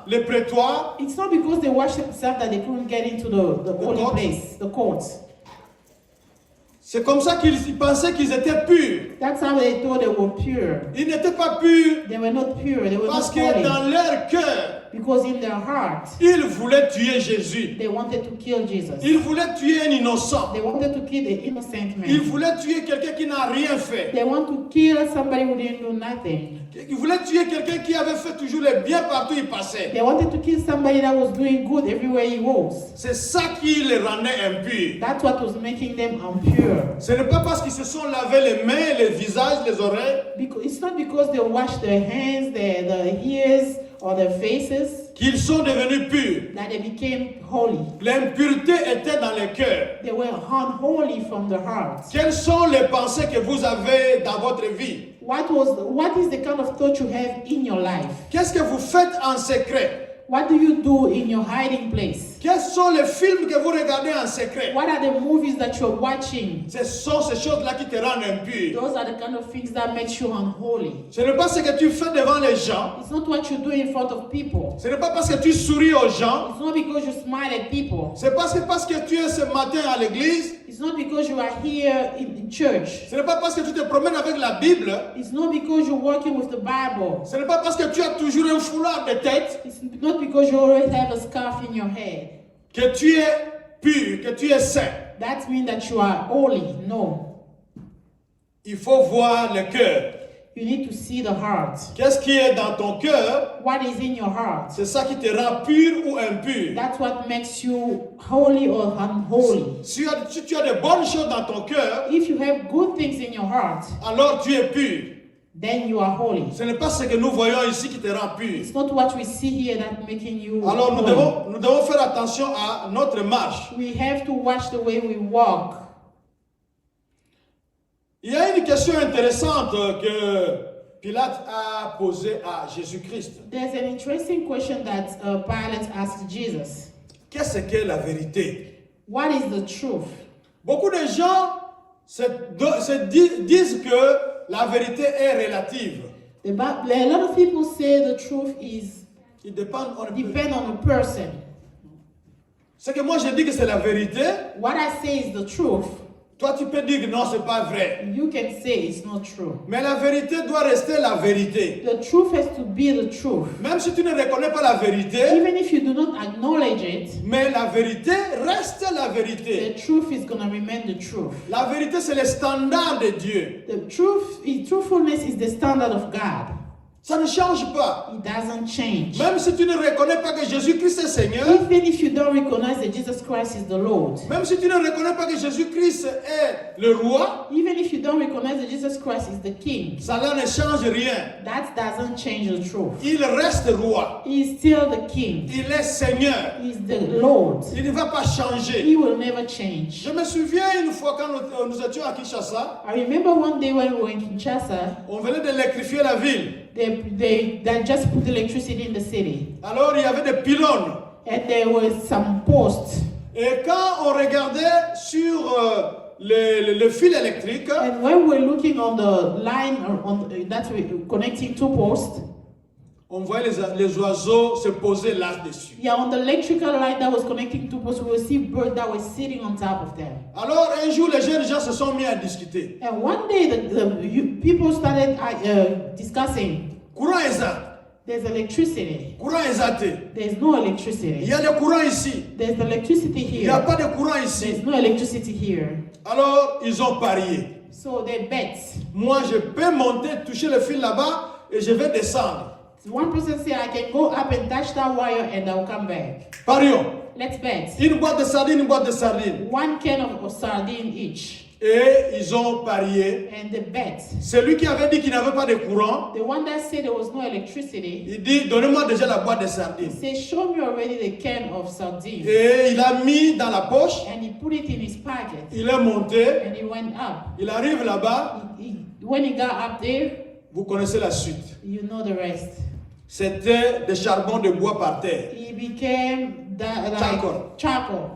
[SPEAKER 1] le prétoire.
[SPEAKER 2] It's not because they washed themselves that they couldn't get into the holy
[SPEAKER 1] court?
[SPEAKER 2] place, the court.
[SPEAKER 1] C'est comme ça qu'ils pensaient qu'ils étaient purs.
[SPEAKER 2] That's how they thought they were pure.
[SPEAKER 1] Ils n'étaient pas purs
[SPEAKER 2] They were not pure. They were
[SPEAKER 1] parce
[SPEAKER 2] not
[SPEAKER 1] que
[SPEAKER 2] holy.
[SPEAKER 1] dans leur cœur,
[SPEAKER 2] Because in their heart,
[SPEAKER 1] ils voulaient tuer Jésus.
[SPEAKER 2] they wanted to kill Jesus.
[SPEAKER 1] Ils voulaient tuer un innocent.
[SPEAKER 2] They wanted to kill the innocent
[SPEAKER 1] Ils
[SPEAKER 2] man.
[SPEAKER 1] voulaient tuer quelqu'un qui n'a rien fait.
[SPEAKER 2] They want to kill somebody who didn't do nothing.
[SPEAKER 1] Ils voulaient tuer quelqu'un qui avait fait toujours le bien partout où il passait.
[SPEAKER 2] They wanted to kill somebody that was doing good everywhere he was.
[SPEAKER 1] C'est ça qui les rendait impurs.
[SPEAKER 2] That's what was making them impure.
[SPEAKER 1] Ce n'est pas parce qu'ils se sont lavés les mains, les visages, les oreilles
[SPEAKER 2] It's not because they washed their hands, their ears, or their faces
[SPEAKER 1] qu'ils sont devenus purs.
[SPEAKER 2] that they became holy.
[SPEAKER 1] L'impureté était dans le cœur.
[SPEAKER 2] They were unholy from the heart.
[SPEAKER 1] Quelles sont les pensées que vous avez dans votre vie?
[SPEAKER 2] What is the kind of thought you have in your life?
[SPEAKER 1] Qu'est-ce que vous faites en secret?
[SPEAKER 2] What do you do in your hiding place?
[SPEAKER 1] Quels sont les films que vous regardez en secret?
[SPEAKER 2] What are the movies that you're watching?
[SPEAKER 1] Ce sont ces choses-là qui te rendent impur.
[SPEAKER 2] Those are the kind of things that makes you unholy.
[SPEAKER 1] Ce n'est pas ce que tu fais devant les gens.
[SPEAKER 2] It's not what you do in front of people.
[SPEAKER 1] Ce n'est pas parce que tu souris aux gens.
[SPEAKER 2] It's not because you smile at people.
[SPEAKER 1] C'est parce que tu es ce matin à l'église.
[SPEAKER 2] It's not because you are here in church.
[SPEAKER 1] Ce n'est pas parce que tu te promènes avec la Bible.
[SPEAKER 2] It's not because you're working with the Bible.
[SPEAKER 1] Ce n'est pas parce que tu as toujours un foulard de tête
[SPEAKER 2] It's not because you always have a scarf in your head.
[SPEAKER 1] que tu es pur, que tu es saint.
[SPEAKER 2] That means that you are holy. No.
[SPEAKER 1] Il faut voir le cœur.
[SPEAKER 2] You need to see the heart.
[SPEAKER 1] Qu'est-ce qui est dans ton cœur?
[SPEAKER 2] What is in your heart?
[SPEAKER 1] C'est ça qui te rend pur ou impur.
[SPEAKER 2] That's what makes you holy or unholy.
[SPEAKER 1] Si tu as de bonnes choses dans ton cœur,
[SPEAKER 2] If you have good things in your heart,
[SPEAKER 1] alors tu es pur.
[SPEAKER 2] then you are holy.
[SPEAKER 1] Ce n'est pas ce que nous voyons ici qui te rend pur.
[SPEAKER 2] It's not what we see here that making you
[SPEAKER 1] Alors
[SPEAKER 2] holy.
[SPEAKER 1] nous devons faire attention à notre marche.
[SPEAKER 2] We have to watch the way we walk.
[SPEAKER 1] Il y a une question intéressante que Pilate a posée à Jésus-Christ.
[SPEAKER 2] There's an interesting question that Pilate asked Jesus.
[SPEAKER 1] Qu'est-ce qu'est la vérité?
[SPEAKER 2] What is the truth?
[SPEAKER 1] Beaucoup de gens disent que la vérité est relative.
[SPEAKER 2] A lot of people say the truth is
[SPEAKER 1] Il dépend
[SPEAKER 2] on a person.
[SPEAKER 1] Ce que moi je dis que c'est la vérité,
[SPEAKER 2] What I say is the truth.
[SPEAKER 1] toi tu peux dire que non, c'est pas vrai.
[SPEAKER 2] You can say it's not true.
[SPEAKER 1] Mais la vérité doit rester la vérité.
[SPEAKER 2] The truth has to be the truth.
[SPEAKER 1] Même si tu ne reconnais pas la vérité,
[SPEAKER 2] Even if you do not acknowledge it,
[SPEAKER 1] mais la vérité reste la
[SPEAKER 2] the
[SPEAKER 1] vérité.
[SPEAKER 2] truth is going to remain the truth.
[SPEAKER 1] La vérité, c'est le standard de Dieu.
[SPEAKER 2] Truthfulness is the standard of God.
[SPEAKER 1] Ça ne change pas.
[SPEAKER 2] It doesn't change.
[SPEAKER 1] Même si tu ne reconnais pas que Jésus-Christ est Seigneur,
[SPEAKER 2] Even if you don't recognize that Jesus Christ is the Lord,
[SPEAKER 1] même si tu ne reconnais pas que Jésus-Christ est le roi,
[SPEAKER 2] even if you don't recognize that Jesus Christ is the King,
[SPEAKER 1] cela ne change rien.
[SPEAKER 2] that doesn't change the truth.
[SPEAKER 1] Il reste roi.
[SPEAKER 2] He is still the King.
[SPEAKER 1] Il est Seigneur.
[SPEAKER 2] He is the Lord.
[SPEAKER 1] Il ne va pas changer.
[SPEAKER 2] He will never change.
[SPEAKER 1] Je me souviens une fois quand nous étions à Kinshasa,
[SPEAKER 2] I remember one day when we were in Kinshasa,
[SPEAKER 1] on venait d'électrifier la ville.
[SPEAKER 2] they just put electricity in the city.
[SPEAKER 1] Alors il y avait des pylônes.
[SPEAKER 2] And there was some posts.
[SPEAKER 1] Et quand on regardait sur le fil électrique,
[SPEAKER 2] And when we're looking on the line that we're connecting two posts,
[SPEAKER 1] on voyait les oiseaux se poser là-dessus.
[SPEAKER 2] yeah, on the electrical line that was connecting two posts, we will see birds that were sitting on top of them.
[SPEAKER 1] Alors un jour, les jeunes gens se sont mis à discuter.
[SPEAKER 2] And one day, people started discussing.
[SPEAKER 1] Courant exact.
[SPEAKER 2] There's electricity.
[SPEAKER 1] Courant exact.
[SPEAKER 2] There's no
[SPEAKER 1] Il
[SPEAKER 2] electricity.
[SPEAKER 1] y a le courant ici.
[SPEAKER 2] There's electricity
[SPEAKER 1] Il n'y a
[SPEAKER 2] here.
[SPEAKER 1] pas de courant ici.
[SPEAKER 2] There's no electricity here.
[SPEAKER 1] Alors ils ont parié.
[SPEAKER 2] So they bet.
[SPEAKER 1] Moi, je peux monter, toucher le fil là-bas et je vais descendre.
[SPEAKER 2] One person said, I can go up and touch that wire and I'll come back.
[SPEAKER 1] Parions.
[SPEAKER 2] Let's bet.
[SPEAKER 1] Une boîte de sardines, une boîte de sardines.
[SPEAKER 2] One can of sardine each.
[SPEAKER 1] Et ils ont parié.
[SPEAKER 2] And they bet.
[SPEAKER 1] Celui qui avait dit qu'il n'avait pas de courant,
[SPEAKER 2] The one that said there was no electricity,
[SPEAKER 1] il dit, donnez-moi déjà la boîte de sardines.
[SPEAKER 2] said, show me already the can of sardine.
[SPEAKER 1] Et il a mis dans la poche,
[SPEAKER 2] And he put it in his pocket.
[SPEAKER 1] il est monté,
[SPEAKER 2] And he went up.
[SPEAKER 1] il arrive là-bas,
[SPEAKER 2] When he got up there,
[SPEAKER 1] vous connaissez la suite.
[SPEAKER 2] you know the rest.
[SPEAKER 1] C'était des charbons de bois par terre.
[SPEAKER 2] He became
[SPEAKER 1] Charcoal.
[SPEAKER 2] charcoal.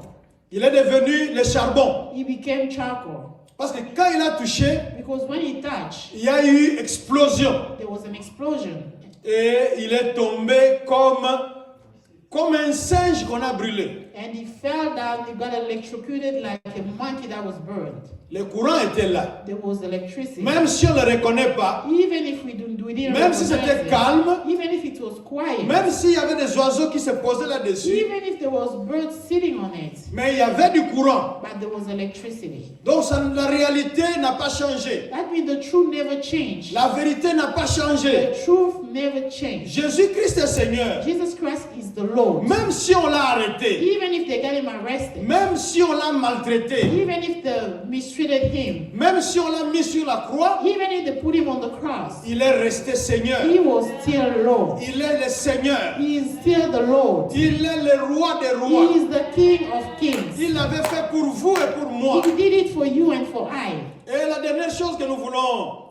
[SPEAKER 1] Il est devenu le charbon.
[SPEAKER 2] He became charcoal.
[SPEAKER 1] Parce que quand il a touché,
[SPEAKER 2] Because when he touched,
[SPEAKER 1] il y a eu explosion.
[SPEAKER 2] there was an explosion.
[SPEAKER 1] Et il est tombé comme un singe qu'on a brûlé.
[SPEAKER 2] And he fell down, he got electrocuted like a monkey that was burned.
[SPEAKER 1] Le courant était là.
[SPEAKER 2] There was electricity.
[SPEAKER 1] Même si on ne le reconnaît pas,
[SPEAKER 2] Even if we didn't
[SPEAKER 1] même si
[SPEAKER 2] recognize
[SPEAKER 1] c'était
[SPEAKER 2] it,
[SPEAKER 1] calme,
[SPEAKER 2] even if it was quiet,
[SPEAKER 1] même s'il y avait des oiseaux qui se posaient là-dessus,
[SPEAKER 2] even if there was birds sitting on it,
[SPEAKER 1] mais il y avait du courant.
[SPEAKER 2] but there was electricity.
[SPEAKER 1] Donc la réalité n'a pas changé.
[SPEAKER 2] That means the truth never changed.
[SPEAKER 1] La vérité n'a pas changé.
[SPEAKER 2] The truth never changed.
[SPEAKER 1] Jésus-Christ est Seigneur.
[SPEAKER 2] Jesus Christ is the Lord.
[SPEAKER 1] Même si on l'a arrêté,
[SPEAKER 2] Even if they got him arrested,
[SPEAKER 1] même si on l'a maltraité,
[SPEAKER 2] even if they mistreated him,
[SPEAKER 1] même si on l'a mis sur la croix,
[SPEAKER 2] even if they put him on the cross,
[SPEAKER 1] il est resté Seigneur.
[SPEAKER 2] he was still Lord.
[SPEAKER 1] Il est le Seigneur.
[SPEAKER 2] He is still the Lord.
[SPEAKER 1] Il est le roi des
[SPEAKER 2] He
[SPEAKER 1] rois.
[SPEAKER 2] is the King of kings.
[SPEAKER 1] Il l'avait fait pour vous et pour moi.
[SPEAKER 2] He did it for you and for I.
[SPEAKER 1] Et la dernière chose que nous voulons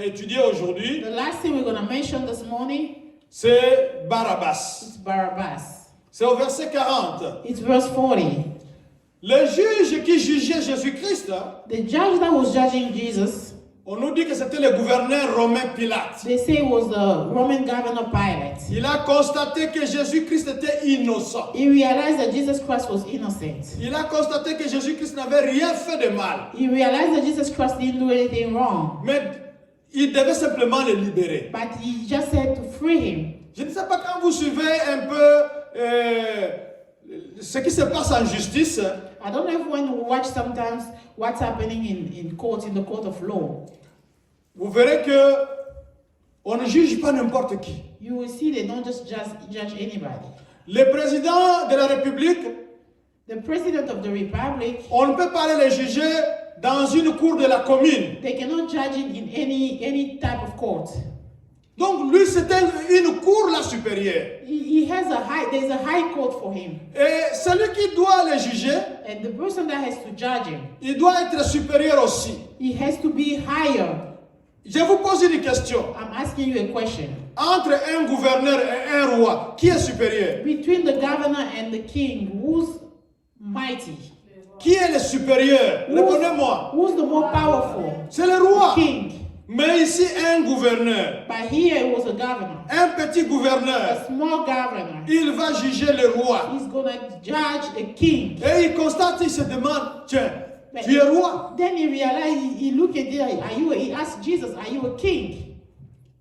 [SPEAKER 1] étudier aujourd'hui,
[SPEAKER 2] The last thing we're going to mention this morning
[SPEAKER 1] c'est Barabbas.
[SPEAKER 2] is Barabbas.
[SPEAKER 1] C'est au verset 40.
[SPEAKER 2] It's verse 40.
[SPEAKER 1] Le juge qui jugeait Jésus-Christ,
[SPEAKER 2] The judge that was judging Jesus,
[SPEAKER 1] on nous dit que c'était le gouverneur romain Pilate.
[SPEAKER 2] they say it was the Roman governor Pilate.
[SPEAKER 1] Il a constaté que Jésus-Christ était innocent.
[SPEAKER 2] He realized that Jesus Christ was innocent.
[SPEAKER 1] Il a constaté que Jésus-Christ n'avait rien fait de mal.
[SPEAKER 2] He realized that Jesus Christ didn't do anything wrong,
[SPEAKER 1] Mais il devait simplement le libérer.
[SPEAKER 2] but he just said to free him.
[SPEAKER 1] Je ne sais pas quand vous suivez un peu ce qui se passe en justice.
[SPEAKER 2] I don't know if when you watch sometimes what's happening in court, in the court of law,
[SPEAKER 1] Vous verrez que on ne juge pas n'importe qui.
[SPEAKER 2] you will see they don't just judge anybody.
[SPEAKER 1] Le président de la République,
[SPEAKER 2] The president of the republic,
[SPEAKER 1] on ne peut pas aller le juger dans une cour de la commune.
[SPEAKER 2] they cannot judge him in any type of court.
[SPEAKER 1] Donc lui, c'était une cour là supérieure.
[SPEAKER 2] He has there's a high court for him.
[SPEAKER 1] Et celui qui doit le juger,
[SPEAKER 2] And the person that has to judge him,
[SPEAKER 1] il doit être supérieur aussi.
[SPEAKER 2] he has to be higher.
[SPEAKER 1] Je vous pose une question.
[SPEAKER 2] I'm asking you a question.
[SPEAKER 1] Entre un gouverneur et un roi, qui est supérieur?
[SPEAKER 2] Between the governor and the king, who's mighty?
[SPEAKER 1] Qui est le supérieur? Répondez-moi.
[SPEAKER 2] Who's the more powerful?
[SPEAKER 1] C'est le roi.
[SPEAKER 2] King.
[SPEAKER 1] Mais ici, un gouverneur,
[SPEAKER 2] But here it was a governor.
[SPEAKER 1] un petit
[SPEAKER 2] A
[SPEAKER 1] gouverneur,
[SPEAKER 2] small governor.
[SPEAKER 1] il va juger le roi.
[SPEAKER 2] He's gonna judge a king.
[SPEAKER 1] Et il constate, il se demande, tiens, tu es roi?
[SPEAKER 2] Then he realized, he looked at there, he asked Jesus, are you a king?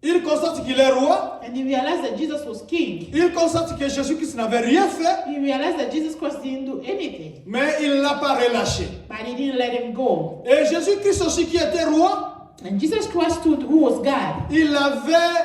[SPEAKER 1] Il constate qu'il est roi.
[SPEAKER 2] And he realized that Jesus was king.
[SPEAKER 1] Il constate que Jésus-Christ n'avait rien fait,
[SPEAKER 2] He realized that Jesus Christ didn't do anything.
[SPEAKER 1] mais il ne l'a pas relâché.
[SPEAKER 2] But he didn't let him go.
[SPEAKER 1] Et Jésus-Christ aussi qui était roi,
[SPEAKER 2] And Jesus Christ stood, who was God.
[SPEAKER 1] il avait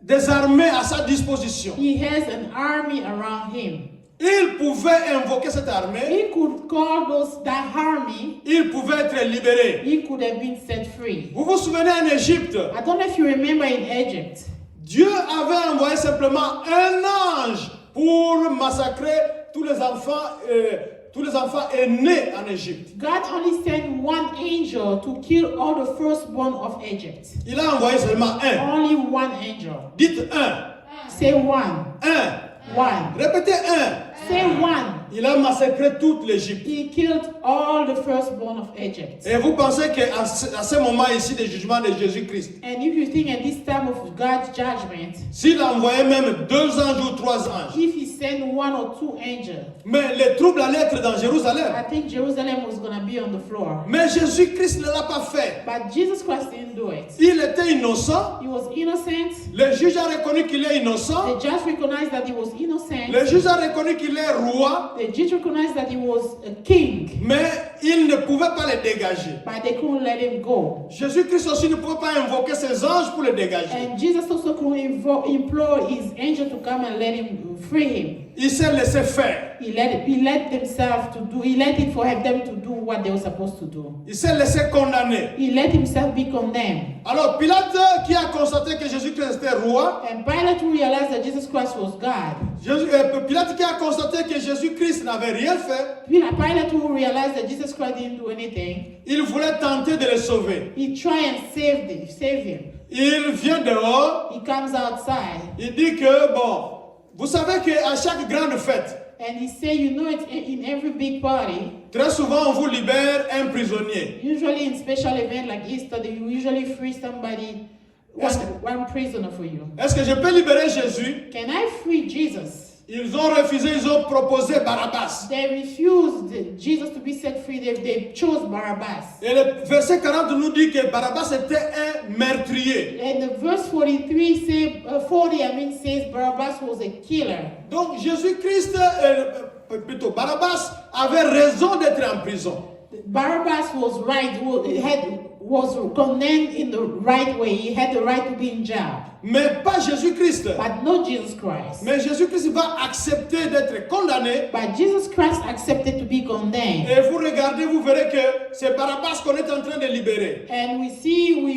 [SPEAKER 1] des armées à sa disposition.
[SPEAKER 2] He has an army around him.
[SPEAKER 1] Il pouvait invoquer cette armée,
[SPEAKER 2] He could call that army,
[SPEAKER 1] il pouvait être libéré.
[SPEAKER 2] he could have been set free.
[SPEAKER 1] Vous vous souvenez en Égypte,
[SPEAKER 2] I don't know if you remember in Egypt,
[SPEAKER 1] Dieu avait envoyé simplement un ange pour massacrer tous les enfants nés en Égypte.
[SPEAKER 2] God only sent one angel to kill all the firstborn of Egypt.
[SPEAKER 1] Il a envoyé seulement un.
[SPEAKER 2] Only one angel.
[SPEAKER 1] Dites un.
[SPEAKER 2] Say one.
[SPEAKER 1] Un.
[SPEAKER 2] One.
[SPEAKER 1] Répétez un.
[SPEAKER 2] Say one.
[SPEAKER 1] Il a massacré toute l'Égypte.
[SPEAKER 2] He killed all the firstborn of Egypt.
[SPEAKER 1] Et vous pensez qu'à ce moment ici du jugement de Jésus-Christ,
[SPEAKER 2] And if you think at this time of God's judgment,
[SPEAKER 1] s'il envoyait même 2 anges ou 3 anges,
[SPEAKER 2] if he sent one or two angels,
[SPEAKER 1] mais les troubles allaient être dans Jérusalem.
[SPEAKER 2] I think Jerusalem was going to be on the floor.
[SPEAKER 1] Mais Jésus-Christ ne l'a pas fait.
[SPEAKER 2] But Jesus Christ didn't do it.
[SPEAKER 1] Il était innocent.
[SPEAKER 2] He was innocent.
[SPEAKER 1] Le juge a reconnu qu'il est innocent.
[SPEAKER 2] The judge recognized that he was innocent.
[SPEAKER 1] Le juge a reconnu qu'il est roi.
[SPEAKER 2] The judge recognized that he was a king.
[SPEAKER 1] Mais il ne pouvait pas le dégager.
[SPEAKER 2] But they couldn't let him go.
[SPEAKER 1] Jésus-Christ aussi ne pouvait pas invoquer ses anges pour le dégager.
[SPEAKER 2] And Jesus also couldn't implore his angel to come and let him free him.
[SPEAKER 1] Il s'est laissé faire.
[SPEAKER 2] He let it for them to do what they were supposed to do.
[SPEAKER 1] Il s'est laissé condamner.
[SPEAKER 2] He let himself be condemned.
[SPEAKER 1] Alors Pilate, qui a constaté que Jésus-Christ était roi,
[SPEAKER 2] And Pilate realized that Jesus Christ was God.
[SPEAKER 1] Pilate qui a constaté que Jésus-Christ n'avait rien fait,
[SPEAKER 2] Pilate who realized that Jesus Christ didn't do anything,
[SPEAKER 1] il voulait tenter de le sauver.
[SPEAKER 2] he tried and save him.
[SPEAKER 1] Il vient dehors,
[SPEAKER 2] He comes outside
[SPEAKER 1] il dit que, bon, vous savez qu'à chaque grande fête,
[SPEAKER 2] and he said, you know, it's in every big party,
[SPEAKER 1] très souvent on vous libère un prisonnier.
[SPEAKER 2] usually in special event like Easter, they usually free one prisoner for you.
[SPEAKER 1] Est-ce que je peux libérer Jésus?
[SPEAKER 2] Can I free Jesus?
[SPEAKER 1] Ils ont refusé, ils ont proposé Barabbas.
[SPEAKER 2] They refused Jesus to be set free. They chose Barabbas.
[SPEAKER 1] Et le verset 40 nous dit que Barabbas était un meurtrier.
[SPEAKER 2] And the verse 43 says Barabbas was a killer.
[SPEAKER 1] Donc Jésus-Christ, plutôt Barabbas, avait raison d'être en prison.
[SPEAKER 2] Barabbas was right, was condemned in the right way. He had the right to be in jail.
[SPEAKER 1] Mais pas Jésus-Christ.
[SPEAKER 2] But not Jesus Christ.
[SPEAKER 1] Mais Jésus-Christ va accepter d'être condamné.
[SPEAKER 2] But Jesus Christ accepted to be condemned.
[SPEAKER 1] Et vous regardez, vous verrez que c'est Barabbas qu'on est en train de libérer.
[SPEAKER 2] And we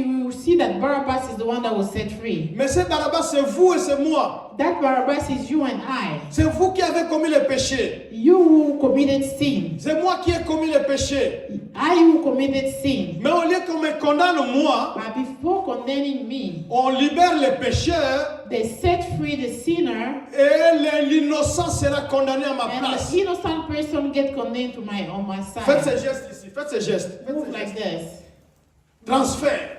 [SPEAKER 2] will see that Barabbas is the one that was set free.
[SPEAKER 1] Mais c'est Barabbas, c'est vous et c'est moi.
[SPEAKER 2] That Barabbas is you and I.
[SPEAKER 1] C'est vous qui avez commis le péché.
[SPEAKER 2] You who committed sin.
[SPEAKER 1] C'est moi qui ai commis le péché.
[SPEAKER 2] I who committed sin.
[SPEAKER 1] Mais au lieu qu'on me condamne moi,
[SPEAKER 2] But before condemning me,
[SPEAKER 1] on libère les pécheurs
[SPEAKER 2] they set free the sinner,
[SPEAKER 1] et l'innocent sera condamné à ma
[SPEAKER 2] and
[SPEAKER 1] place.
[SPEAKER 2] the innocent person get condemned on my
[SPEAKER 1] Faites
[SPEAKER 2] side.
[SPEAKER 1] ces gestes ici, faites ces gestes. Faites
[SPEAKER 2] Move
[SPEAKER 1] ces
[SPEAKER 2] like
[SPEAKER 1] gestes.
[SPEAKER 2] this.
[SPEAKER 1] Transfert.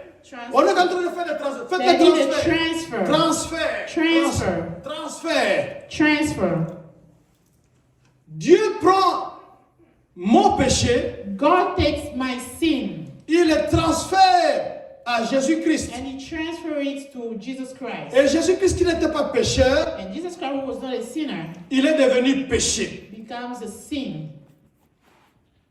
[SPEAKER 1] On est en train de faire des transferts. Faites
[SPEAKER 2] They
[SPEAKER 1] des
[SPEAKER 2] did a
[SPEAKER 1] transferts.
[SPEAKER 2] transfer.
[SPEAKER 1] Transfert.
[SPEAKER 2] Transfer.
[SPEAKER 1] Transfert.
[SPEAKER 2] Transfer.
[SPEAKER 1] Dieu prend mon péché,
[SPEAKER 2] God takes my sin
[SPEAKER 1] il le transfère à Jésus-Christ.
[SPEAKER 2] and He transfers it to Jesus Christ.
[SPEAKER 1] Et Jésus-Christ qui n'était pas pécheur,
[SPEAKER 2] And Jesus Christ, who was not a sinner,
[SPEAKER 1] il est devenu péché.
[SPEAKER 2] becomes a sin.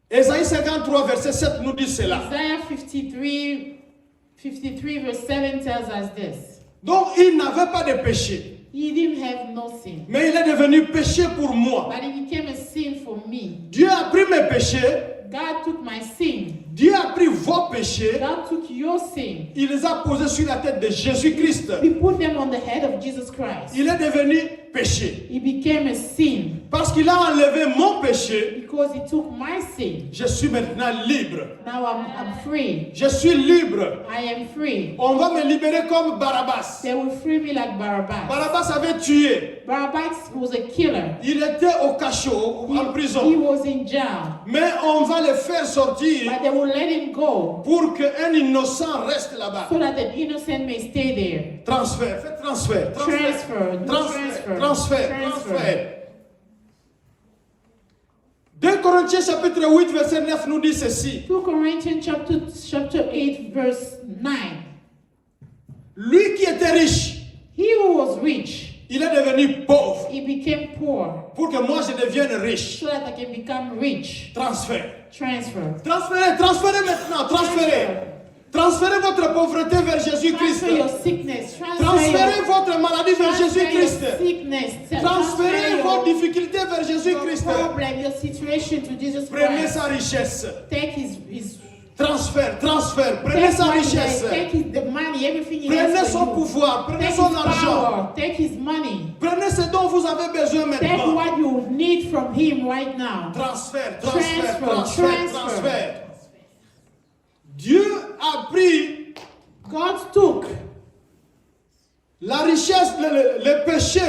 [SPEAKER 1] Ésaïe 53, verset 7 nous dit cela.
[SPEAKER 2] Isaiah 53 verse 7 tells us this.
[SPEAKER 1] Donc il n'avait pas de péché,
[SPEAKER 2] He didn't have no sin,
[SPEAKER 1] mais il est devenu péché pour moi.
[SPEAKER 2] but He became a sin for me.
[SPEAKER 1] Dieu a pris mes péchés,
[SPEAKER 2] God took my sin.
[SPEAKER 1] Dieu a pris vos péchés,
[SPEAKER 2] God took your sin.
[SPEAKER 1] il les a posés sur la tête de Jésus-Christ.
[SPEAKER 2] He put them on the head of Jesus Christ.
[SPEAKER 1] Il est devenu péché.
[SPEAKER 2] He became a sin
[SPEAKER 1] Parce qu'il a enlevé mon péché,
[SPEAKER 2] because He took my sin.
[SPEAKER 1] je suis maintenant libre.
[SPEAKER 2] Now I'm free.
[SPEAKER 1] Je suis libre.
[SPEAKER 2] I am free.
[SPEAKER 1] On va me libérer comme Barabbas.
[SPEAKER 2] They will free me like Barabbas.
[SPEAKER 1] Barabbas avait tué.
[SPEAKER 2] Barabbas was a killer.
[SPEAKER 1] Il était au cachot, en
[SPEAKER 2] He
[SPEAKER 1] prison.
[SPEAKER 2] was in jail.
[SPEAKER 1] Mais on va le faire sortir
[SPEAKER 2] But they will let him go
[SPEAKER 1] pour qu'un innocent reste là-bas.
[SPEAKER 2] so that the innocent may stay there.
[SPEAKER 1] Transfert, faites transfert.
[SPEAKER 2] Transfer.
[SPEAKER 1] Transfert. 2 Corinthiens chapitre 8 verset 9 nous dit ceci.
[SPEAKER 2] 2 Corinthians chapter 8 verse 9.
[SPEAKER 1] Lui qui était riche,
[SPEAKER 2] He who was rich,
[SPEAKER 1] il est devenu pauvre
[SPEAKER 2] he became poor
[SPEAKER 1] pour que moi je devienne riche.
[SPEAKER 2] so that I can become rich.
[SPEAKER 1] Transfert.
[SPEAKER 2] Transfer.
[SPEAKER 1] Transférez maintenant, transférez. Transférez votre pauvreté vers Jésus-Christ.
[SPEAKER 2] Transfer your sickness.
[SPEAKER 1] Transférez votre maladie vers
[SPEAKER 2] transfer
[SPEAKER 1] Jésus-Christ.
[SPEAKER 2] your sickness.
[SPEAKER 1] Transférez vos
[SPEAKER 2] Transfer
[SPEAKER 1] difficultés vers
[SPEAKER 2] your
[SPEAKER 1] Jésus-Christ.
[SPEAKER 2] problem, your situation to Jesus
[SPEAKER 1] Prenez
[SPEAKER 2] Christ.
[SPEAKER 1] sa richesse.
[SPEAKER 2] Take his
[SPEAKER 1] Transfert. Prenez
[SPEAKER 2] take
[SPEAKER 1] sa
[SPEAKER 2] what he
[SPEAKER 1] richesse.
[SPEAKER 2] has, take the money, everything he
[SPEAKER 1] Prenez
[SPEAKER 2] has
[SPEAKER 1] son
[SPEAKER 2] for you.
[SPEAKER 1] pouvoir. Prenez
[SPEAKER 2] Take
[SPEAKER 1] son
[SPEAKER 2] his
[SPEAKER 1] argent.
[SPEAKER 2] power, take his money.
[SPEAKER 1] Prenez ce dont vous avez besoin
[SPEAKER 2] Take
[SPEAKER 1] maintenant.
[SPEAKER 2] what you need from him right now.
[SPEAKER 1] Transfert.
[SPEAKER 2] Transfer.
[SPEAKER 1] Dieu a pris
[SPEAKER 2] God took
[SPEAKER 1] la richesse, le péché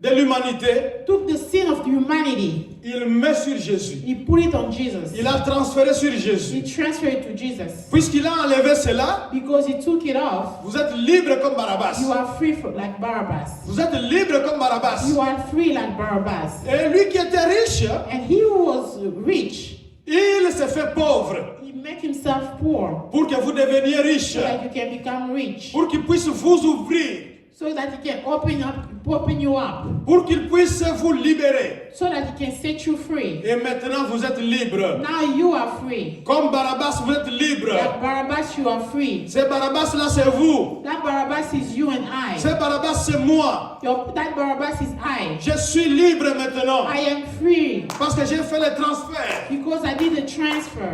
[SPEAKER 1] de l'humanité.
[SPEAKER 2] the sin of humanity.
[SPEAKER 1] Il met sur Jésus.
[SPEAKER 2] He put it on Jesus.
[SPEAKER 1] Il a transféré sur
[SPEAKER 2] He
[SPEAKER 1] Jésus.
[SPEAKER 2] transferred it to Jesus.
[SPEAKER 1] Puisqu'il a enlevé cela,
[SPEAKER 2] Because he took it off,
[SPEAKER 1] vous êtes libre comme Barabbas.
[SPEAKER 2] you are free like Barabbas.
[SPEAKER 1] Vous êtes libre comme Barabbas.
[SPEAKER 2] You are free like Barabbas.
[SPEAKER 1] Et lui qui était riche,
[SPEAKER 2] And he who was rich,
[SPEAKER 1] il s'est fait pauvre
[SPEAKER 2] he made himself poor
[SPEAKER 1] pour que vous deveniez riche,
[SPEAKER 2] so that you can become rich.
[SPEAKER 1] pour qu'il puisse vous ouvrir,
[SPEAKER 2] So that he can open you up.
[SPEAKER 1] pour qu'il puisse vous libérer.
[SPEAKER 2] So that he can set you free.
[SPEAKER 1] Et maintenant vous êtes libre.
[SPEAKER 2] Now you are free.
[SPEAKER 1] Comme Barabbas, vous êtes libre.
[SPEAKER 2] Like Barabbas, you are free.
[SPEAKER 1] Ce Barabbas là, c'est vous.
[SPEAKER 2] That Barabbas is you and I.
[SPEAKER 1] Ce Barabbas, c'est moi.
[SPEAKER 2] That Barabbas is I.
[SPEAKER 1] Je suis libre maintenant.
[SPEAKER 2] I am free
[SPEAKER 1] Parce que j'ai fait le transfert.
[SPEAKER 2] because I did the transfer.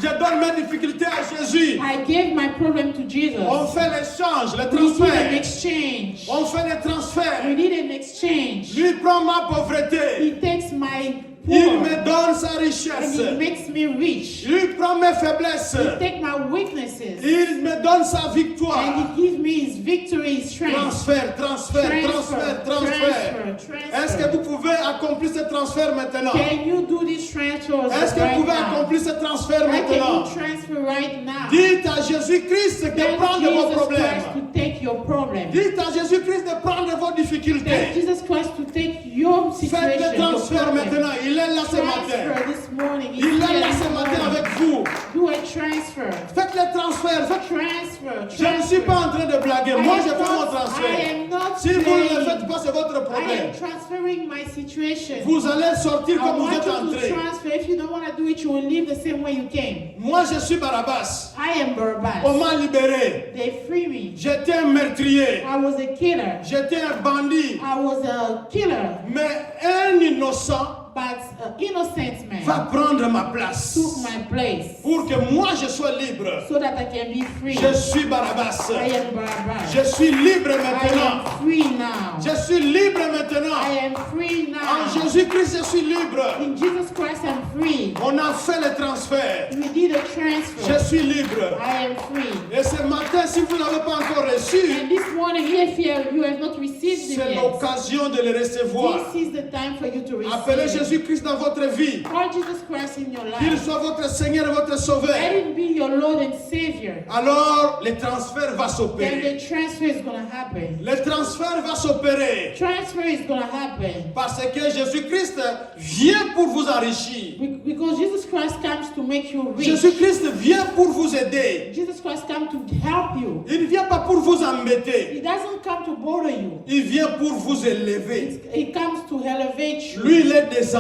[SPEAKER 1] Je donne mes difficultés à Jésus.
[SPEAKER 2] I gave my problem to Jesus.
[SPEAKER 1] On fait l'échange, le
[SPEAKER 2] We did an
[SPEAKER 1] transfert.
[SPEAKER 2] exchange.
[SPEAKER 1] On fait le transfert.
[SPEAKER 2] We did an exchange.
[SPEAKER 1] Lui prend ma pauvreté.
[SPEAKER 2] He takes my
[SPEAKER 1] Il me donne sa
[SPEAKER 2] and
[SPEAKER 1] richesse.
[SPEAKER 2] He makes me rich.
[SPEAKER 1] Il prend mes faiblesses.
[SPEAKER 2] He takes my weaknesses
[SPEAKER 1] Il me donne sa victoire.
[SPEAKER 2] and He gives me His victory, His strength.
[SPEAKER 1] Transfert, transfert, transfert, transfert. Est-ce que vous pouvez accomplir ce transfert maintenant?
[SPEAKER 2] Can you do this transfer
[SPEAKER 1] Est-ce que
[SPEAKER 2] right
[SPEAKER 1] vous pouvez
[SPEAKER 2] now?
[SPEAKER 1] accomplir ce transfert
[SPEAKER 2] Can
[SPEAKER 1] maintenant?
[SPEAKER 2] you transfer right now?
[SPEAKER 1] Dites à Jésus-Christ de
[SPEAKER 2] Tell
[SPEAKER 1] prendre vos
[SPEAKER 2] Jesus
[SPEAKER 1] problèmes.
[SPEAKER 2] Christ to take your problem.
[SPEAKER 1] Dites à Jésus-Christ de prendre vos
[SPEAKER 2] Tell
[SPEAKER 1] difficultés.
[SPEAKER 2] Jesus Christ to take your
[SPEAKER 1] Faites
[SPEAKER 2] situation,
[SPEAKER 1] le
[SPEAKER 2] your
[SPEAKER 1] transfert
[SPEAKER 2] problem.
[SPEAKER 1] maintenant. Il est là ce matin.
[SPEAKER 2] Transfer this morning. He's
[SPEAKER 1] Il est
[SPEAKER 2] here
[SPEAKER 1] là
[SPEAKER 2] this
[SPEAKER 1] ce matin
[SPEAKER 2] morning.
[SPEAKER 1] avec vous.
[SPEAKER 2] Do a transfer.
[SPEAKER 1] Faites le transfert.
[SPEAKER 2] Transfer.
[SPEAKER 1] Je ne suis pas en train de blaguer. Moi, je fais mon
[SPEAKER 2] I
[SPEAKER 1] transfert.
[SPEAKER 2] am not
[SPEAKER 1] Si vous ne le
[SPEAKER 2] saying-
[SPEAKER 1] faites pas, c'est votre
[SPEAKER 2] I
[SPEAKER 1] problème.
[SPEAKER 2] am transferring my situation.
[SPEAKER 1] Vous allez sortir
[SPEAKER 2] I
[SPEAKER 1] comme vous
[SPEAKER 2] want
[SPEAKER 1] êtes
[SPEAKER 2] you to
[SPEAKER 1] entré.
[SPEAKER 2] transfer. If you don't want to do it, you will leave the same way you came.
[SPEAKER 1] Moi, je suis Barabbas.
[SPEAKER 2] I am
[SPEAKER 1] On
[SPEAKER 2] Barabbas.
[SPEAKER 1] m'a libéré.
[SPEAKER 2] They free me.
[SPEAKER 1] J'étais un meurtrier.
[SPEAKER 2] I was a killer.
[SPEAKER 1] J'étais un bandit.
[SPEAKER 2] I was a killer,
[SPEAKER 1] Mais un innocent
[SPEAKER 2] but an innocent
[SPEAKER 1] va
[SPEAKER 2] man
[SPEAKER 1] prendre ma place.
[SPEAKER 2] took my place
[SPEAKER 1] Pour que moi, je sois libre.
[SPEAKER 2] so that I can be free.
[SPEAKER 1] Je suis Barabbas.
[SPEAKER 2] I am Barabbas.
[SPEAKER 1] Je suis libre
[SPEAKER 2] I
[SPEAKER 1] maintenant.
[SPEAKER 2] am free now.
[SPEAKER 1] Je suis libre maintenant.
[SPEAKER 2] I am free
[SPEAKER 1] En
[SPEAKER 2] now.
[SPEAKER 1] Jésus-Christ, je suis libre.
[SPEAKER 2] In Jesus Christ, I'm free.
[SPEAKER 1] On a fait le transfert.
[SPEAKER 2] We did a
[SPEAKER 1] Je
[SPEAKER 2] transfer.
[SPEAKER 1] suis libre.
[SPEAKER 2] I am free.
[SPEAKER 1] Et ce matin, si vous ne l'avez pas encore reçu,
[SPEAKER 2] And this morning, if you have not received it
[SPEAKER 1] c'est
[SPEAKER 2] yet,
[SPEAKER 1] l'occasion de le recevoir.
[SPEAKER 2] this is the time for you to
[SPEAKER 1] Appelez
[SPEAKER 2] receive it.
[SPEAKER 1] Jésus-Christ dans votre vie.
[SPEAKER 2] Call Jesus Christ in your
[SPEAKER 1] Qu'il
[SPEAKER 2] life.
[SPEAKER 1] soit votre Seigneur et votre
[SPEAKER 2] Let
[SPEAKER 1] Sauveur.
[SPEAKER 2] him be your Lord and Savior.
[SPEAKER 1] Alors, le transfert va
[SPEAKER 2] Then
[SPEAKER 1] s'opérer.
[SPEAKER 2] the transfer is going to happen.
[SPEAKER 1] Le transfert va s'opérer.
[SPEAKER 2] Transfer is going to happen.
[SPEAKER 1] Parce que Jésus-Christ vient pour vous enrichir.
[SPEAKER 2] Because Jesus Christ comes to make you rich.
[SPEAKER 1] Jésus-Christ vient pour vous aider.
[SPEAKER 2] Jesus Christ comes to help you.
[SPEAKER 1] Il ne vient pas pour vous embêter.
[SPEAKER 2] He doesn't come to bother you.
[SPEAKER 1] Il vient pour vous élever.
[SPEAKER 2] He comes to elevate you.
[SPEAKER 1] Lui, il est descendu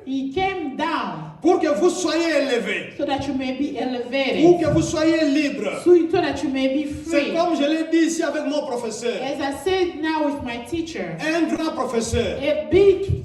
[SPEAKER 2] He came down
[SPEAKER 1] pour que vous soyez élevés.
[SPEAKER 2] so that you may be
[SPEAKER 1] Pour
[SPEAKER 2] elevated.
[SPEAKER 1] que vous soyez libres.
[SPEAKER 2] So that you may be
[SPEAKER 1] C'est
[SPEAKER 2] free.
[SPEAKER 1] comme je l'ai dit ici avec mon professeur.
[SPEAKER 2] As I said now with my teacher,
[SPEAKER 1] Un grand professeur.
[SPEAKER 2] a big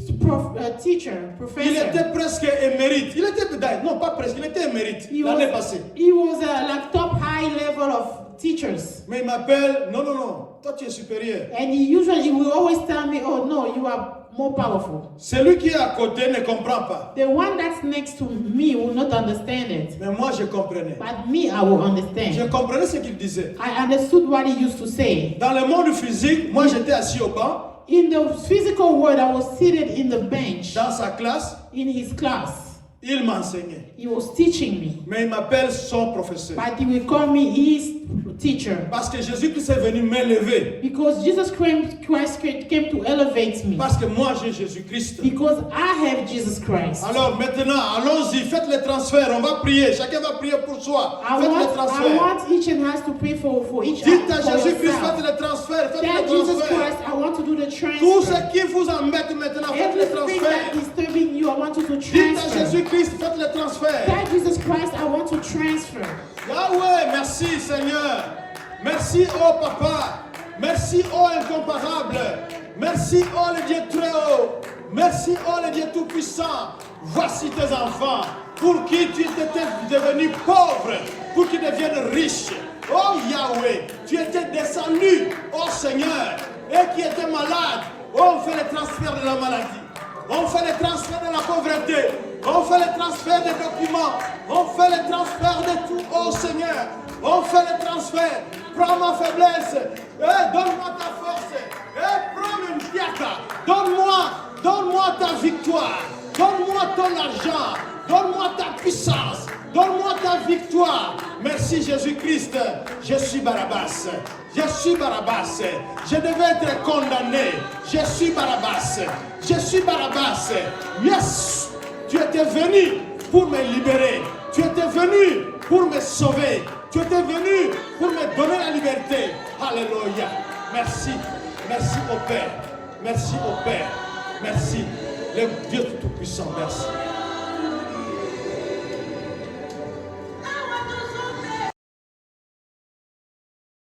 [SPEAKER 2] teacher,
[SPEAKER 1] Il
[SPEAKER 2] professor.
[SPEAKER 1] était presque émérite. Il était, non pas presque, il était émérite l'année passée.
[SPEAKER 2] He was like top high level of teachers.
[SPEAKER 1] Mais il m'appelle, non, non, non, toi tu es supérieur.
[SPEAKER 2] And he will always tell me, oh no, you are more powerful.
[SPEAKER 1] Celui qui est à côté ne comprend pas.
[SPEAKER 2] The one that's next to me will not understand it.
[SPEAKER 1] Mais moi je comprenais.
[SPEAKER 2] But me, I will
[SPEAKER 1] Je
[SPEAKER 2] understand.
[SPEAKER 1] comprenais ce qu'il disait.
[SPEAKER 2] I understood what he used to say.
[SPEAKER 1] Dans le monde physique, moi j'étais assis au banc,
[SPEAKER 2] In the physical world, I was seated in the bench
[SPEAKER 1] dans sa classe,
[SPEAKER 2] in his class.
[SPEAKER 1] il m'enseignait.
[SPEAKER 2] He was teaching me.
[SPEAKER 1] Mais il m'appelle son professeur.
[SPEAKER 2] But he will call me his teacher.
[SPEAKER 1] Parce que Jésus-Christ est venu m'élever.
[SPEAKER 2] Because Jesus Christ came to elevate me.
[SPEAKER 1] Parce que moi j'ai Jésus-Christ.
[SPEAKER 2] Because I have Jesus Christ.
[SPEAKER 1] Alors maintenant, allons-y, faites le transfert. On va prier. Chacun va prier pour soi. Faites le transfert.
[SPEAKER 2] I want each and us to pray for each
[SPEAKER 1] Dites à
[SPEAKER 2] for
[SPEAKER 1] Jésus-Christ,
[SPEAKER 2] yourself.
[SPEAKER 1] faites le transfert. Faites
[SPEAKER 2] Tell
[SPEAKER 1] le
[SPEAKER 2] Jesus
[SPEAKER 1] transfert.
[SPEAKER 2] Christ, I want to do the
[SPEAKER 1] Tout
[SPEAKER 2] transfer.
[SPEAKER 1] ce qui vous embête maintenant, faites le
[SPEAKER 2] Everything that
[SPEAKER 1] transfert.
[SPEAKER 2] is disturbing you, I want you to
[SPEAKER 1] Dites à
[SPEAKER 2] transfer.
[SPEAKER 1] Jésus-Christ, faites le transfert.
[SPEAKER 2] Tell Jesus Christ, I want to transfer.
[SPEAKER 1] Yahweh, merci Seigneur. Merci, oh Papa. Merci, oh incomparable. Merci, oh le Dieu très haut. Merci, oh le Dieu tout-puissant. Voici tes enfants pour qui tu étais devenu pauvre, pour qu'ils deviennent riches. Oh Yahweh, tu étais descendu, oh Seigneur, et qui était malade. Oh, on fait le transfert de la maladie. On fait le transfert de la pauvreté. On fait le transfert des documents. On fait le transfert de tout, oh Seigneur. On fait le transfert. Prends ma faiblesse. Donne-moi ta force. Prends une diaka. Donne-moi ta victoire. Donne-moi ton argent. Donne-moi ta puissance. Donne-moi ta victoire. Merci Jésus-Christ. Je suis Barabbas. Je suis Barabbas. Je devais être condamné. Je suis Barabbas. Je suis Barabbas. Yes. Tu étais venu pour me libérer. Tu étais venu pour me sauver. Tu étais venu pour me donner la liberté. Alléluia. Merci. Merci au Père. Merci au Père. Merci. Le Dieu Tout-Puissant, merci.